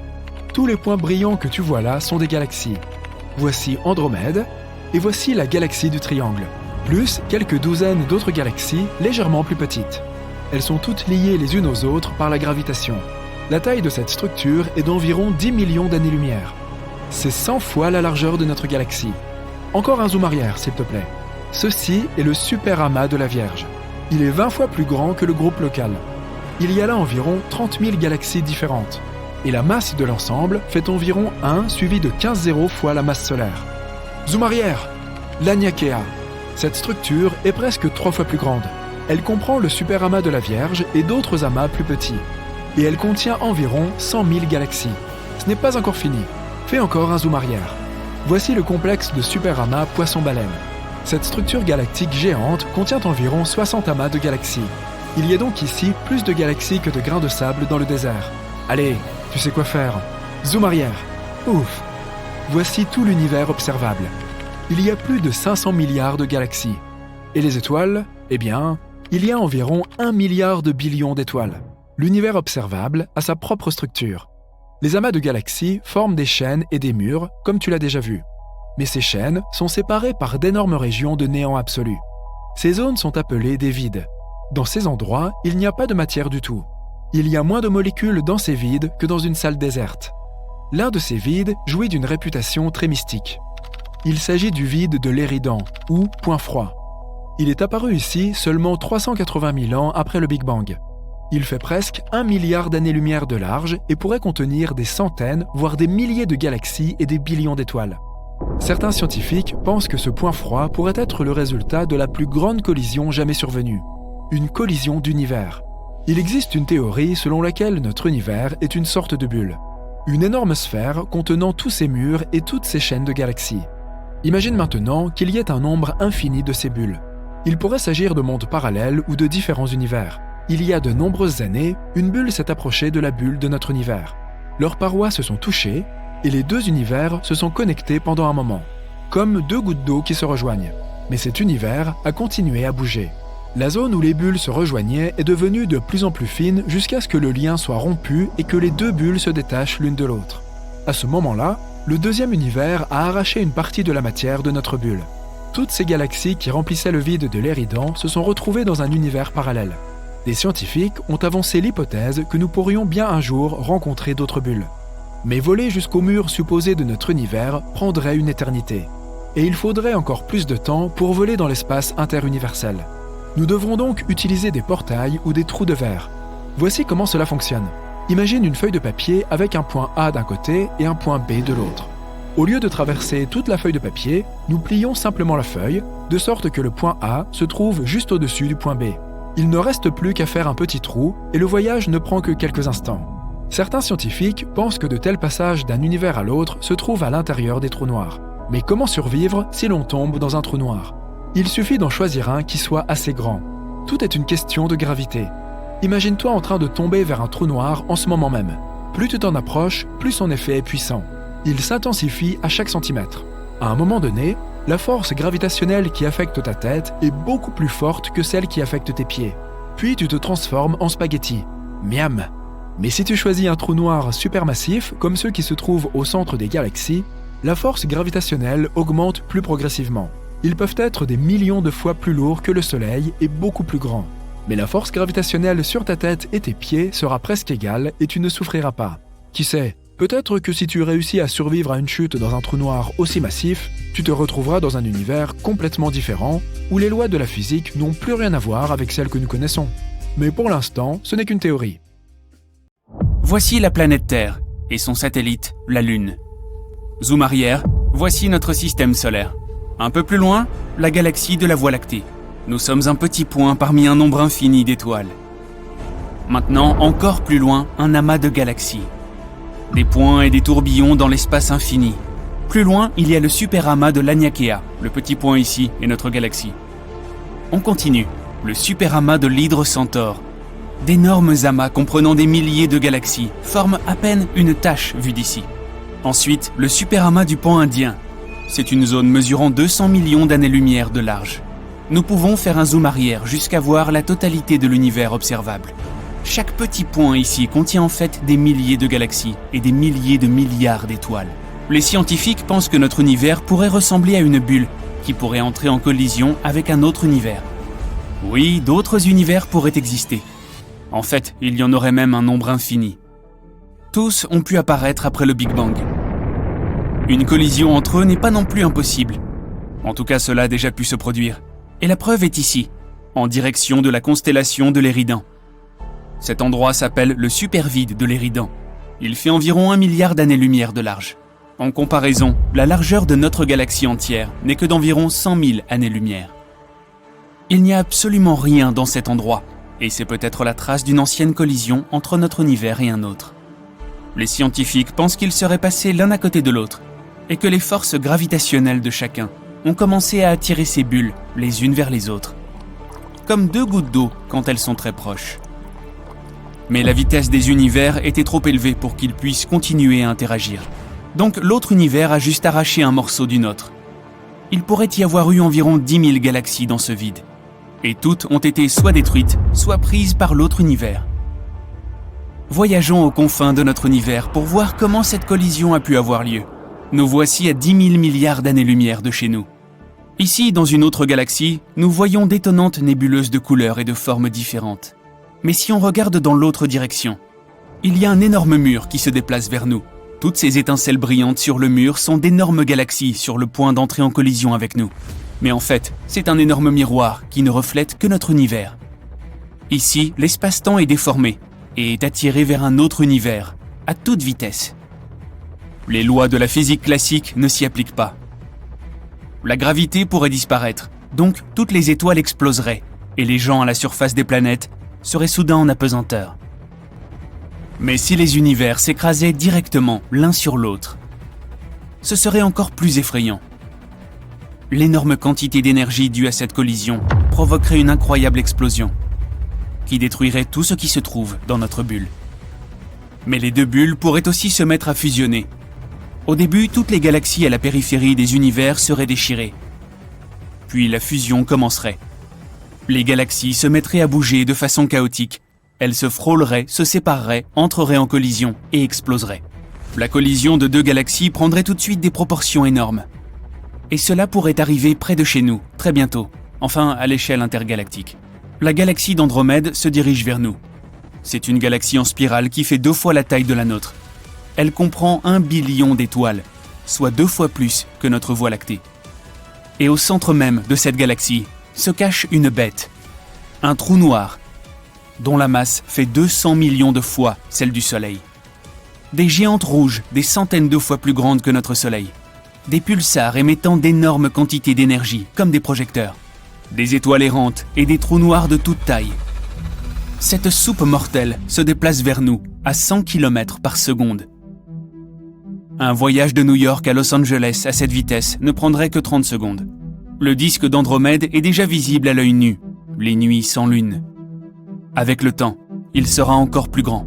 S3: Tous les points brillants que tu vois là sont des galaxies. Voici Andromède, et voici la galaxie du Triangle, plus quelques douzaines d'autres galaxies légèrement plus petites. Elles sont toutes liées les unes aux autres par la gravitation. La taille de cette structure est d'environ 10 millions d'années-lumière. C'est 100 fois la largeur de notre galaxie. Encore un zoom arrière, s'il te plaît. Ceci est le super amas de la Vierge. Il est 20 fois plus grand que le groupe local. Il y a là environ 30 000 galaxies différentes. Et la masse de l'ensemble fait environ 1 suivi de 15 zéros fois la masse solaire. Zoom arrière, l'Aniakea. Cette structure est presque 3 fois plus grande. Elle comprend le super amas de la Vierge et d'autres amas plus petits. Et elle contient environ 100 000 galaxies. Ce n'est pas encore fini. Fais encore un zoom arrière. Voici le complexe de super amas Poisson-Baleine. Cette structure galactique géante contient environ 60 amas de galaxies. Il y a donc ici plus de galaxies que de grains de sable dans le désert. Allez, tu sais quoi faire. Zoom arrière. Ouf. Voici tout l'univers observable. Il y a plus de 500 milliards de galaxies. Et les étoiles, eh bien, il y a environ 1 milliard de billions d'étoiles. L'univers observable a sa propre structure. Les amas de galaxies forment des chaînes et des murs, comme tu l'as déjà vu. Mais ces chaînes sont séparées par d'énormes régions de néant absolu. Ces zones sont appelées des vides. Dans ces endroits, il n'y a pas de matière du tout. Il y a moins de molécules dans ces vides que dans une salle déserte. L'un de ces vides jouit d'une réputation très mystique. Il s'agit du vide de l'Éridan, ou point froid. Il est apparu ici seulement 380 000 ans après le Big Bang. Il fait presque 1 milliard d'années-lumière de large et pourrait contenir des centaines, voire des milliers de galaxies et des billions d'étoiles. Certains scientifiques pensent que ce point froid pourrait être le résultat de la plus grande collision jamais survenue, une collision d'univers. Il existe une théorie selon laquelle notre univers est une sorte de bulle, une énorme sphère contenant tous ces murs et toutes ces chaînes de galaxies. Imagine maintenant qu'il y ait un nombre infini de ces bulles. Il pourrait s'agir de mondes parallèles ou de différents univers. Il y a de nombreuses années, une bulle s'est approchée de la bulle de notre univers. Leurs parois se sont touchées et les deux univers se sont connectés pendant un moment, comme deux gouttes d'eau qui se rejoignent. Mais cet univers a continué à bouger. La zone où les bulles se rejoignaient est devenue de plus en plus fine jusqu'à ce que le lien soit rompu et que les deux bulles se détachent l'une de l'autre. À ce moment-là, le deuxième univers a arraché une partie de la matière de notre bulle. Toutes ces galaxies qui remplissaient le vide de l'Éridan se sont retrouvées dans un univers parallèle. Des scientifiques ont avancé l'hypothèse que nous pourrions bien un jour rencontrer d'autres bulles. Mais voler jusqu'au mur supposé de notre univers prendrait une éternité. Et il faudrait encore plus de temps pour voler dans l'espace interuniversel. Nous devrons donc utiliser des portails ou des trous de verre. Voici comment cela fonctionne. Imagine une feuille de papier avec un point A d'un côté et un point B de l'autre. Au lieu de traverser toute la feuille de papier, nous plions simplement la feuille, de sorte que le point A se trouve juste au-dessus du point B. Il ne reste plus qu'à faire un petit trou et le voyage ne prend que quelques instants. Certains scientifiques pensent que de tels passages d'un univers à l'autre se trouvent à l'intérieur des trous noirs. Mais comment survivre si l'on tombe dans un trou noir ? Il suffit d'en choisir un qui soit assez grand. Tout est une question de gravité. Imagine-toi en train de tomber vers un trou noir en ce moment même. Plus tu t'en approches, plus son effet est puissant. Il s'intensifie à chaque centimètre. À un moment donné, la force gravitationnelle qui affecte ta tête est beaucoup plus forte que celle qui affecte tes pieds. Puis tu te transformes en spaghetti. Miam! Mais si tu choisis un trou noir supermassif, comme ceux qui se trouvent au centre des galaxies, la force gravitationnelle augmente plus progressivement. Ils peuvent être des millions de fois plus lourds que le Soleil et beaucoup plus grands. Mais la force gravitationnelle sur ta tête et tes pieds sera presque égale et tu ne souffriras pas. Qui sait, peut-être que si tu réussis à survivre à une chute dans un trou noir aussi massif, tu te retrouveras dans un univers complètement différent où les lois de la physique n'ont plus rien à voir avec celles que nous connaissons. Mais pour l'instant, ce n'est qu'une théorie.
S4: Voici la planète Terre et son satellite, la Lune. Zoom arrière, voici notre système solaire. Un peu plus loin, la galaxie de la Voie lactée. Nous sommes un petit point parmi un nombre infini d'étoiles. Maintenant, encore plus loin, un amas de galaxies. Des points et des tourbillons dans l'espace infini. Plus loin, il y a le super amas de l'Aniakea, le petit point ici est notre galaxie. On continue, le super amas de l'Hydre Centaure. D'énormes amas comprenant des milliers de galaxies forment à peine une tache vue d'ici. Ensuite, le super amas du Pan Indien. C'est une zone mesurant 200 millions d'années-lumière de large. Nous pouvons faire un zoom arrière jusqu'à voir la totalité de l'univers observable. Chaque petit point ici contient en fait des milliers de galaxies et des milliers de milliards d'étoiles. Les scientifiques pensent que notre univers pourrait ressembler à une bulle qui pourrait entrer en collision avec un autre univers. Oui, d'autres univers pourraient exister. En fait, il y en aurait même un nombre infini. Tous ont pu apparaître après le Big Bang. Une collision entre eux n'est pas non plus impossible. En tout cas, cela a déjà pu se produire. Et la preuve est ici, en direction de la constellation de l'Éridan. Cet endroit s'appelle le supervide de l'Éridan. Il fait environ 1 milliard d'années-lumière de large. En comparaison, la largeur de notre galaxie entière n'est que d'environ 100 000 années-lumière. Il n'y a absolument rien dans cet endroit, et c'est peut-être la trace d'une ancienne collision entre notre univers et un autre. Les scientifiques pensent qu'ils seraient passés l'un à côté de l'autre, et que les forces gravitationnelles de chacun ont commencé à attirer ces bulles les unes vers les autres, comme deux gouttes d'eau quand elles sont très proches. Mais la vitesse des univers était trop élevée pour qu'ils puissent continuer à interagir. Donc l'autre univers a juste arraché un morceau du nôtre. Il pourrait y avoir eu environ 10 000 galaxies dans ce vide, et toutes ont été soit détruites, soit prises par l'autre univers. Voyageons aux confins de notre univers pour voir comment cette collision a pu avoir lieu. Nous voici à 10 000 milliards d'années-lumière de chez nous. Ici, dans une autre galaxie, nous voyons d'étonnantes nébuleuses de couleurs et de formes différentes. Mais si on regarde dans l'autre direction, il y a un énorme mur qui se déplace vers nous. Toutes ces étincelles brillantes sur le mur sont d'énormes galaxies sur le point d'entrer en collision avec nous. Mais en fait, c'est un énorme miroir qui ne reflète que notre univers. Ici, l'espace-temps est déformé et est attiré vers un autre univers, à toute vitesse. Les lois de la physique classique ne s'y appliquent pas. La gravité pourrait disparaître, donc toutes les étoiles exploseraient, et les gens à la surface des planètes seraient soudain en apesanteur. Mais si les univers s'écrasaient directement l'un sur l'autre, ce serait encore plus effrayant. L'énorme quantité d'énergie due à cette collision provoquerait une incroyable explosion, qui détruirait tout ce qui se trouve dans notre bulle. Mais les deux bulles pourraient aussi se mettre à fusionner. Au début, toutes les galaxies à la périphérie des univers seraient déchirées. puis la fusion commencerait. Les galaxies se mettraient à bouger de façon chaotique. Elles se frôleraient, se sépareraient, entreraient en collision et exploseraient. La collision de deux galaxies prendrait tout de suite des proportions énormes. Et cela pourrait arriver près de chez nous, très bientôt, enfin à l'échelle intergalactique. La galaxie d'Andromède se dirige vers nous. C'est une galaxie en spirale qui fait 2 fois la taille de la nôtre. Elle comprend 1 billion d'étoiles, soit 2 fois plus que notre Voie lactée. Et au centre même de cette galaxie se cache une bête, un trou noir, dont la masse fait 200 millions de fois celle du Soleil. Des géantes rouges, des centaines de fois plus grandes que notre Soleil. Des pulsars émettant d'énormes quantités d'énergie, comme des projecteurs. Des étoiles errantes et des trous noirs de toute taille. Cette soupe mortelle se déplace vers nous à 100 km par seconde. Un voyage de New York à Los Angeles à cette vitesse ne prendrait que 30 secondes. Le disque d'Andromède est déjà visible à l'œil nu, les nuits sans lune. Avec le temps, il sera encore plus grand.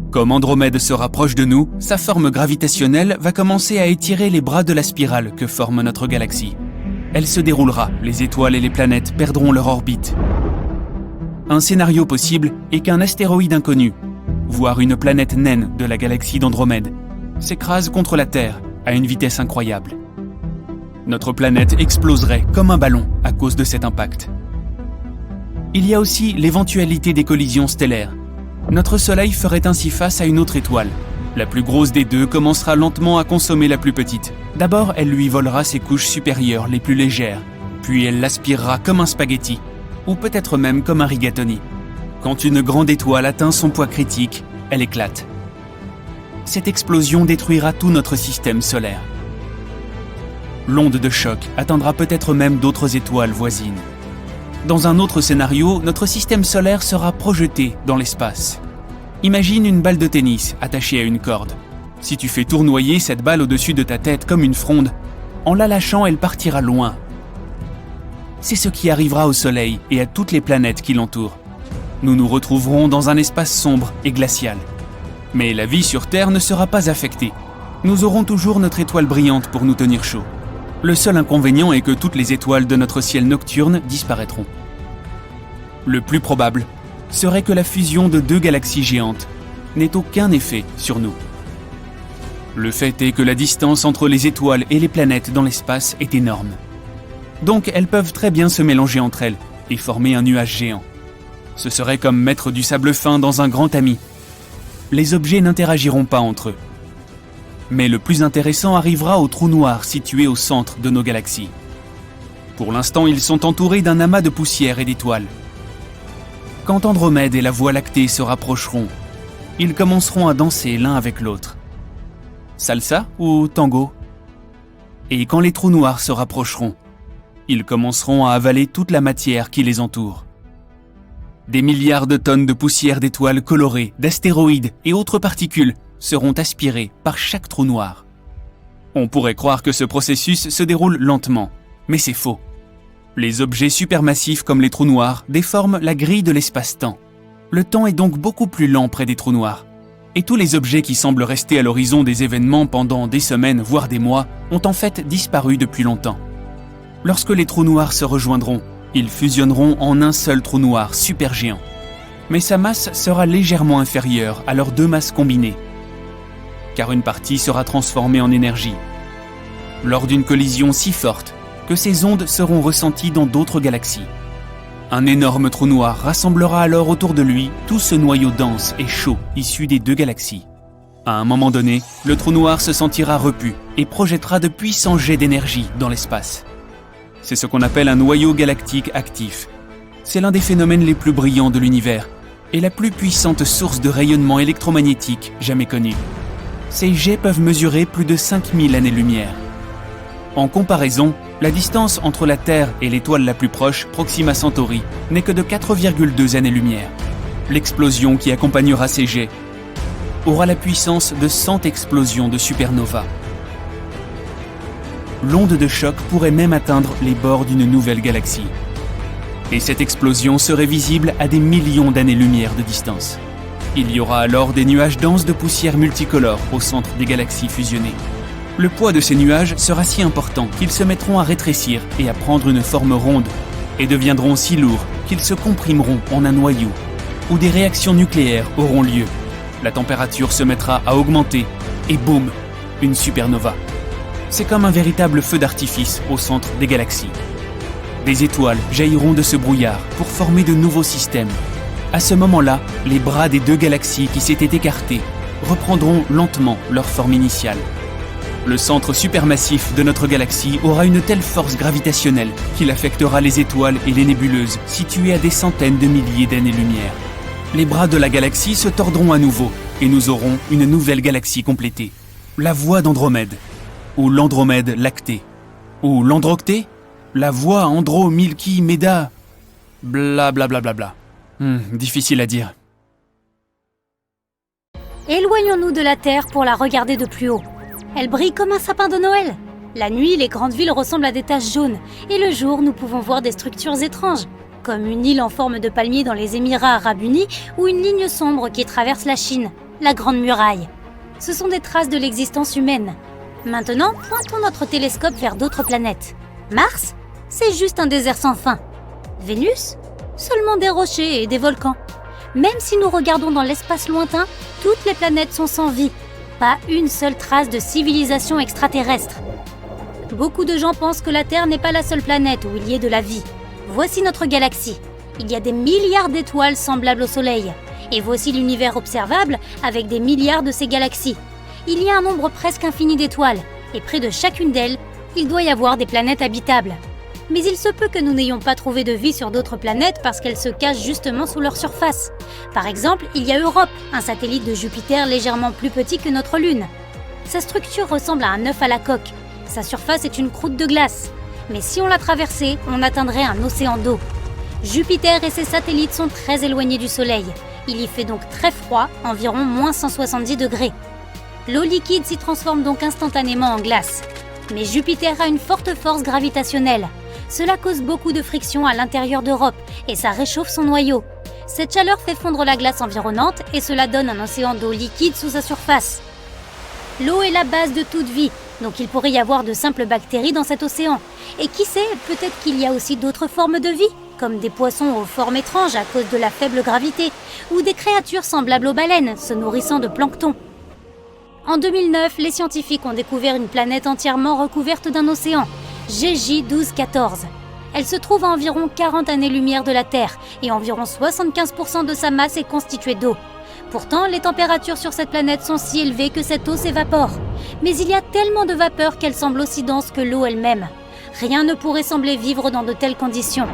S4: Comme Andromède se rapproche de nous, sa forme gravitationnelle va commencer à étirer les bras de la spirale que forme notre galaxie. Elle se déroulera, les étoiles et les planètes perdront leur orbite. Un scénario possible est qu'un astéroïde inconnu, voire une planète naine de la galaxie d'Andromède, s'écrase contre la Terre à une vitesse incroyable. Notre planète exploserait comme un ballon à cause de cet impact. Il y a aussi l'éventualité des collisions stellaires. Notre Soleil ferait ainsi face à une autre étoile. La plus grosse des deux commencera lentement à consommer la plus petite. D'abord, elle lui volera ses couches supérieures les plus légères, puis elle l'aspirera comme un spaghetti, ou peut-être même comme un rigatoni. Quand une grande étoile atteint son poids critique, elle éclate. Cette explosion détruira tout notre système solaire. L'onde de choc atteindra peut-être même d'autres étoiles voisines. Dans un autre scénario, notre système solaire sera projeté dans l'espace. Imagine une balle de tennis attachée à une corde. Si tu fais tournoyer cette balle au-dessus de ta tête comme une fronde, en la lâchant, elle partira loin. C'est ce qui arrivera au Soleil et à toutes les planètes qui l'entourent. Nous nous retrouverons dans un espace sombre et glacial. Mais la vie sur Terre ne sera pas affectée. Nous aurons toujours notre étoile brillante pour nous tenir chaud. Le seul inconvénient est que toutes les étoiles de notre ciel nocturne disparaîtront. Le plus probable serait que la fusion de deux galaxies géantes n'ait aucun effet sur nous. Le fait est que la distance entre les étoiles et les planètes dans l'espace est énorme. Donc elles peuvent très bien se mélanger entre elles et former un nuage géant. Ce serait comme mettre du sable fin dans un grand tamis. Les objets n'interagiront pas entre eux. Mais le plus intéressant arrivera aux trous noirs situés au centre de nos galaxies. Pour l'instant, ils sont entourés d'un amas de poussière et d'étoiles. Quand Andromède et la Voie lactée se rapprocheront, ils commenceront à danser l'un avec l'autre. Salsa ou tango? Et quand les trous noirs se rapprocheront, ils commenceront à avaler toute la matière qui les entoure. Des milliards de tonnes de poussière d'étoiles colorées, d'astéroïdes et autres particules seront aspirés par chaque trou noir. On pourrait croire que ce processus se déroule lentement, mais c'est faux. Les objets supermassifs comme les trous noirs déforment la grille de l'espace-temps. Le temps est donc beaucoup plus lent près des trous noirs. Et tous les objets qui semblent rester à l'horizon des événements pendant des semaines, voire des mois, ont en fait disparu depuis longtemps. Lorsque les trous noirs se rejoindront, ils fusionneront en un seul trou noir supergéant. Mais sa masse sera légèrement inférieure à leurs deux masses combinées, car une partie sera transformée en énergie. Lors d'une collision si forte que ces ondes seront ressenties dans d'autres galaxies. Un énorme trou noir rassemblera alors autour de lui tout ce noyau dense et chaud issu des deux galaxies. À un moment donné, le trou noir se sentira repu et projettera de puissants jets d'énergie dans l'espace. C'est ce qu'on appelle un noyau galactique actif. C'est l'un des phénomènes les plus brillants de l'univers et la plus puissante source de rayonnement électromagnétique jamais connue. Ces jets peuvent mesurer plus de 5000 années-lumière. En comparaison, la distance entre la Terre et l'étoile la plus proche, Proxima Centauri, n'est que de 4,2 années-lumière. L'explosion qui accompagnera ces jets aura la puissance de 100 explosions de supernova. L'onde de choc pourrait même atteindre les bords d'une nouvelle galaxie. Et cette explosion serait visible à des millions d'années-lumière de distance. Il y aura alors des nuages denses de poussière multicolore au centre des galaxies fusionnées. Le poids de ces nuages sera si important qu'ils se mettront à rétrécir et à prendre une forme ronde, et deviendront si lourds qu'ils se comprimeront en un noyau, où des réactions nucléaires auront lieu. La température se mettra à augmenter, et boum, une supernova. C'est comme un véritable feu d'artifice au centre des galaxies. Des étoiles jailliront de ce brouillard pour former de nouveaux systèmes. À ce moment-là, les bras des deux galaxies qui s'étaient écartés reprendront lentement leur forme initiale. Le centre supermassif de notre galaxie aura une telle force gravitationnelle qu'il affectera les étoiles et les nébuleuses situées à des centaines de milliers d'années-lumière. Les bras de la galaxie se tordront à nouveau et nous aurons une nouvelle galaxie complétée. La voie d'Andromède, ou l'Andromède lactée, ou l'Androctée, la voie Andro-Milky-Méda, blablabla. Difficile à dire.
S5: Éloignons-nous de la Terre pour la regarder de plus haut. Elle brille comme un sapin de Noël. La nuit, les grandes villes ressemblent à des taches jaunes. Et le jour, nous pouvons voir des structures étranges, comme une île en forme de palmier dans les Émirats Arabes Unis ou une ligne sombre qui traverse la Chine, la Grande Muraille. Ce sont des traces de l'existence humaine. Maintenant, pointons notre télescope vers d'autres planètes. Mars, c'est juste un désert sans fin. Vénus, seulement des rochers et des volcans. Même si nous regardons dans l'espace lointain, toutes les planètes sont sans vie. Pas une seule trace de civilisation extraterrestre. Beaucoup de gens pensent que la Terre n'est pas la seule planète où il y ait de la vie. Voici notre galaxie. Il y a des milliards d'étoiles semblables au Soleil. Et voici l'univers observable avec des milliards de ces galaxies. Il y a un nombre presque infini d'étoiles. Et près de chacune d'elles, il doit y avoir des planètes habitables. Mais il se peut que nous n'ayons pas trouvé de vie sur d'autres planètes parce qu'elles se cachent justement sous leur surface. Par exemple, il y a Europe, un satellite de Jupiter légèrement plus petit que notre Lune. Sa structure ressemble à un œuf à la coque. Sa surface est une croûte de glace. Mais si on la traversait, on atteindrait un océan d'eau. Jupiter et ses satellites sont très éloignés du Soleil. Il y fait donc très froid, environ moins 170 degrés. L'eau liquide s'y transforme donc instantanément en glace. Mais Jupiter a une forte force gravitationnelle. Cela cause beaucoup de friction à l'intérieur d'Europe et ça réchauffe son noyau. Cette chaleur fait fondre la glace environnante et cela donne un océan d'eau liquide sous sa surface. L'eau est la base de toute vie, donc il pourrait y avoir de simples bactéries dans cet océan. Et qui sait, peut-être qu'il y a aussi d'autres formes de vie, comme des poissons aux formes étranges à cause de la faible gravité, ou des créatures semblables aux baleines, se nourrissant de plancton. En 2009, les scientifiques ont découvert une planète entièrement recouverte d'un océan, GJ 1214. Elle se trouve à environ 40 années-lumière de la Terre et environ 75% de sa masse est constituée d'eau. Pourtant, les températures sur cette planète sont si élevées que cette eau s'évapore. Mais il y a tellement de vapeur qu'elle semble aussi dense que l'eau elle-même. Rien ne pourrait sembler vivre dans de telles conditions.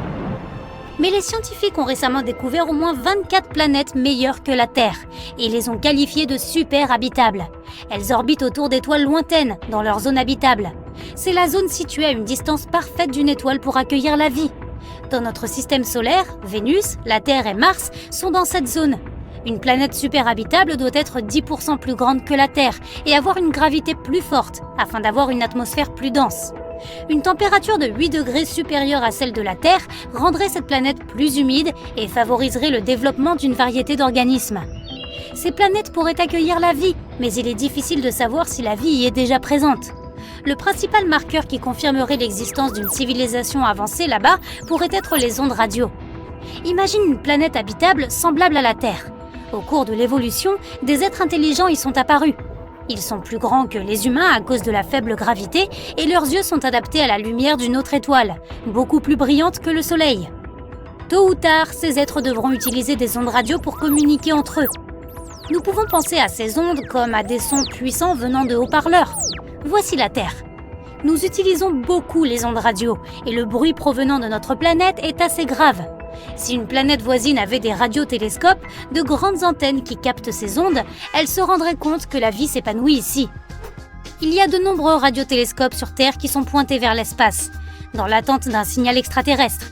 S5: Mais les scientifiques ont récemment découvert au moins 24 planètes meilleures que la Terre et les ont qualifiées de super habitables. Elles orbitent autour d'étoiles lointaines, dans leur zone habitable. C'est la zone située à une distance parfaite d'une étoile pour accueillir la vie. Dans notre système solaire, Vénus, la Terre et Mars sont dans cette zone. Une planète super habitable doit être 10% plus grande que la Terre et avoir une gravité plus forte afin d'avoir une atmosphère plus dense. Une température de 8 degrés supérieure à celle de la Terre rendrait cette planète plus humide et favoriserait le développement d'une variété d'organismes. Ces planètes pourraient accueillir la vie, mais il est difficile de savoir si la vie y est déjà présente. Le principal marqueur qui confirmerait l'existence d'une civilisation avancée là-bas pourrait être les ondes radio. Imagine une planète habitable semblable à la Terre. Au cours de l'évolution, des êtres intelligents y sont apparus. Ils sont plus grands que les humains à cause de la faible gravité et leurs yeux sont adaptés à la lumière d'une autre étoile, beaucoup plus brillante que le Soleil. Tôt ou tard, ces êtres devront utiliser des ondes radio pour communiquer entre eux. Nous pouvons penser à ces ondes comme à des sons puissants venant de haut-parleurs. Voici la Terre. Nous utilisons beaucoup les ondes radio et le bruit provenant de notre planète est assez grave. Si une planète voisine avait des radiotélescopes, de grandes antennes qui captent ces ondes, elle se rendrait compte que la vie s'épanouit ici. Il y a de nombreux radiotélescopes sur Terre qui sont pointés vers l'espace, dans l'attente d'un signal extraterrestre.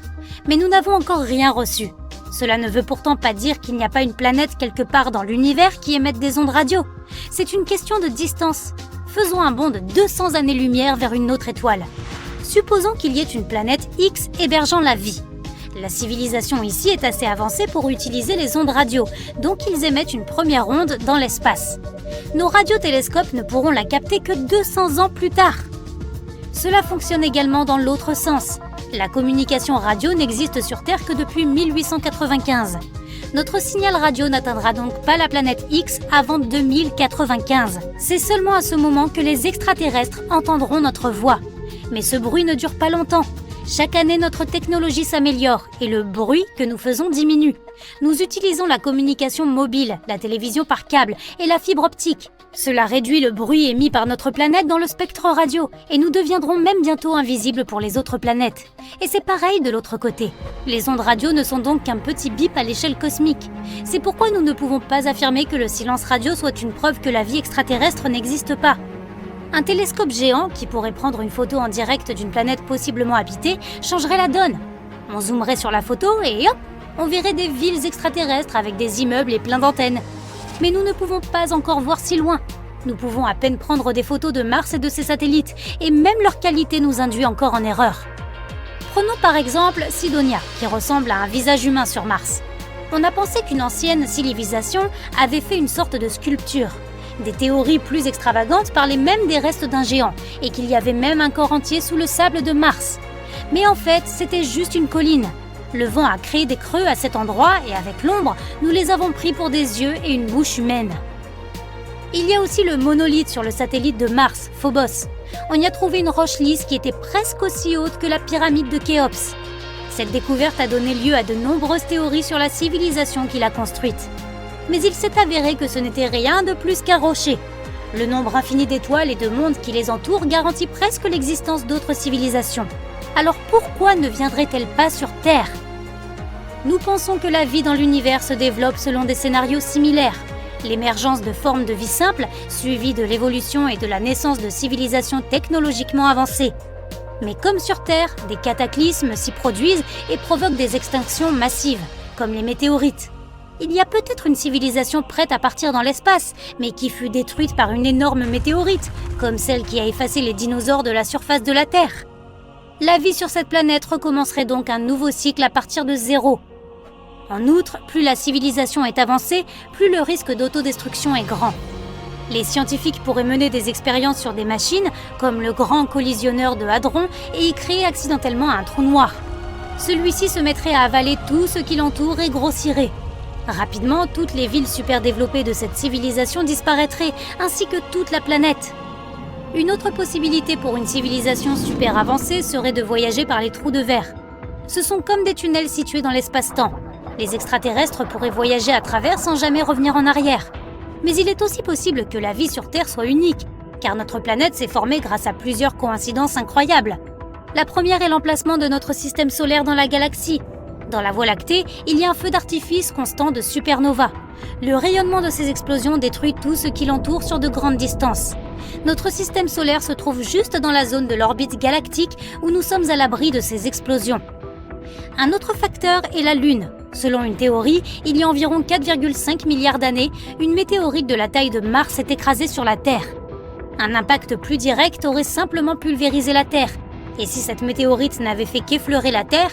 S5: Mais nous n'avons encore rien reçu. Cela ne veut pourtant pas dire qu'il n'y a pas une planète quelque part dans l'univers qui émette des ondes radio. C'est une question de distance. Faisons un bond de 200 années-lumière vers une autre étoile. Supposons qu'il y ait une planète X hébergeant la vie. La civilisation ici est assez avancée pour utiliser les ondes radio, donc ils émettent une première onde dans l'espace. Nos radiotélescopes ne pourront la capter que 200 ans plus tard. Cela fonctionne également dans l'autre sens. La communication radio n'existe sur Terre que depuis 1895. Notre signal radio n'atteindra donc pas la planète X avant 2095. C'est seulement à ce moment que les extraterrestres entendront notre voix. Mais ce bruit ne dure pas longtemps. Chaque année, notre technologie s'améliore et le bruit que nous faisons diminue. Nous utilisons la communication mobile, la télévision par câble et la fibre optique. Cela réduit le bruit émis par notre planète dans le spectre radio et nous deviendrons même bientôt invisibles pour les autres planètes. Et c'est pareil de l'autre côté. Les ondes radio ne sont donc qu'un petit bip à l'échelle cosmique. C'est pourquoi nous ne pouvons pas affirmer que le silence radio soit une preuve que la vie extraterrestre n'existe pas. Un télescope géant qui pourrait prendre une photo en direct d'une planète possiblement habitée changerait la donne. On zoomerait sur la photo et hop, on verrait des villes extraterrestres avec des immeubles et plein d'antennes. Mais nous ne pouvons pas encore voir si loin. Nous pouvons à peine prendre des photos de Mars et de ses satellites, et même leur qualité nous induit encore en erreur. Prenons par exemple Sidonia, qui ressemble à un visage humain sur Mars. On a pensé qu'une ancienne civilisation avait fait une sorte de sculpture. Des théories plus extravagantes parlaient même des restes d'un géant, et qu'il y avait même un corps entier sous le sable de Mars. Mais en fait, c'était juste une colline. Le vent a créé des creux à cet endroit et avec l'ombre, nous les avons pris pour des yeux et une bouche humaine. Il y a aussi le monolithe sur le satellite de Mars, Phobos. On y a trouvé une roche lisse qui était presque aussi haute que la pyramide de Khéops. Cette découverte a donné lieu à de nombreuses théories sur la civilisation qui l'a construite. Mais il s'est avéré que ce n'était rien de plus qu'un rocher. Le nombre infini d'étoiles et de mondes qui les entourent garantit presque l'existence d'autres civilisations. Alors pourquoi ne viendraient-elles pas sur Terre ? Nous pensons que la vie dans l'univers se développe selon des scénarios similaires. L'émergence de formes de vie simples, suivie de l'évolution et de la naissance de civilisations technologiquement avancées. Mais comme sur Terre, des cataclysmes s'y produisent et provoquent des extinctions massives, comme les météorites. Il y a peut-être une civilisation prête à partir dans l'espace, mais qui fut détruite par une énorme météorite, comme celle qui a effacé les dinosaures de la surface de la Terre. La vie sur cette planète recommencerait donc un nouveau cycle à partir de zéro. En outre, plus la civilisation est avancée, plus le risque d'autodestruction est grand. Les scientifiques pourraient mener des expériences sur des machines, comme le grand collisionneur de Hadron, et y créer accidentellement un trou noir. Celui-ci se mettrait à avaler tout ce qui l'entoure et grossirait. Rapidement, toutes les villes super développées de cette civilisation disparaîtraient, ainsi que toute la planète. Une autre possibilité pour une civilisation super avancée serait de voyager par les trous de verre. Ce sont comme des tunnels situés dans l'espace-temps. Les extraterrestres pourraient voyager à travers sans jamais revenir en arrière. Mais il est aussi possible que la vie sur Terre soit unique, car notre planète s'est formée grâce à plusieurs coïncidences incroyables. La première est l'emplacement de notre système solaire dans la galaxie. Dans la Voie lactée, il y a un feu d'artifice constant de supernovas. Le rayonnement de ces explosions détruit tout ce qui l'entoure sur de grandes distances. Notre système solaire se trouve juste dans la zone de l'orbite galactique où nous sommes à l'abri de ces explosions. Un autre facteur est la Lune. Selon une théorie, il y a environ 4,5 milliards d'années, une météorite de la taille de Mars s'est écrasée sur la Terre. Un impact plus direct aurait simplement pulvérisé la Terre. Et si cette météorite n'avait fait qu'effleurer la Terre,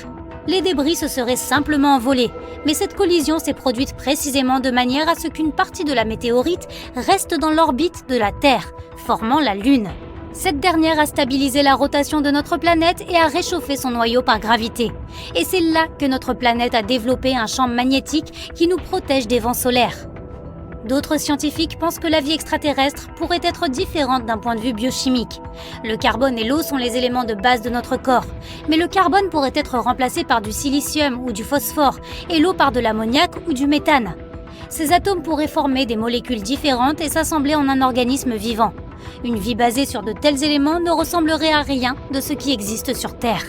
S5: les débris se seraient simplement envolés. Mais cette collision s'est produite précisément de manière à ce qu'une partie de la météorite reste dans l'orbite de la Terre, formant la Lune. Cette dernière a stabilisé la rotation de notre planète et a réchauffé son noyau par gravité. Et c'est là que notre planète a développé un champ magnétique qui nous protège des vents solaires. D'autres scientifiques pensent que la vie extraterrestre pourrait être différente d'un point de vue biochimique. Le carbone et l'eau sont les éléments de base de notre corps, mais le carbone pourrait être remplacé par du silicium ou du phosphore et l'eau par de l'ammoniac ou du méthane. Ces atomes pourraient former des molécules différentes et s'assembler en un organisme vivant. Une vie basée sur de tels éléments ne ressemblerait à rien de ce qui existe sur Terre.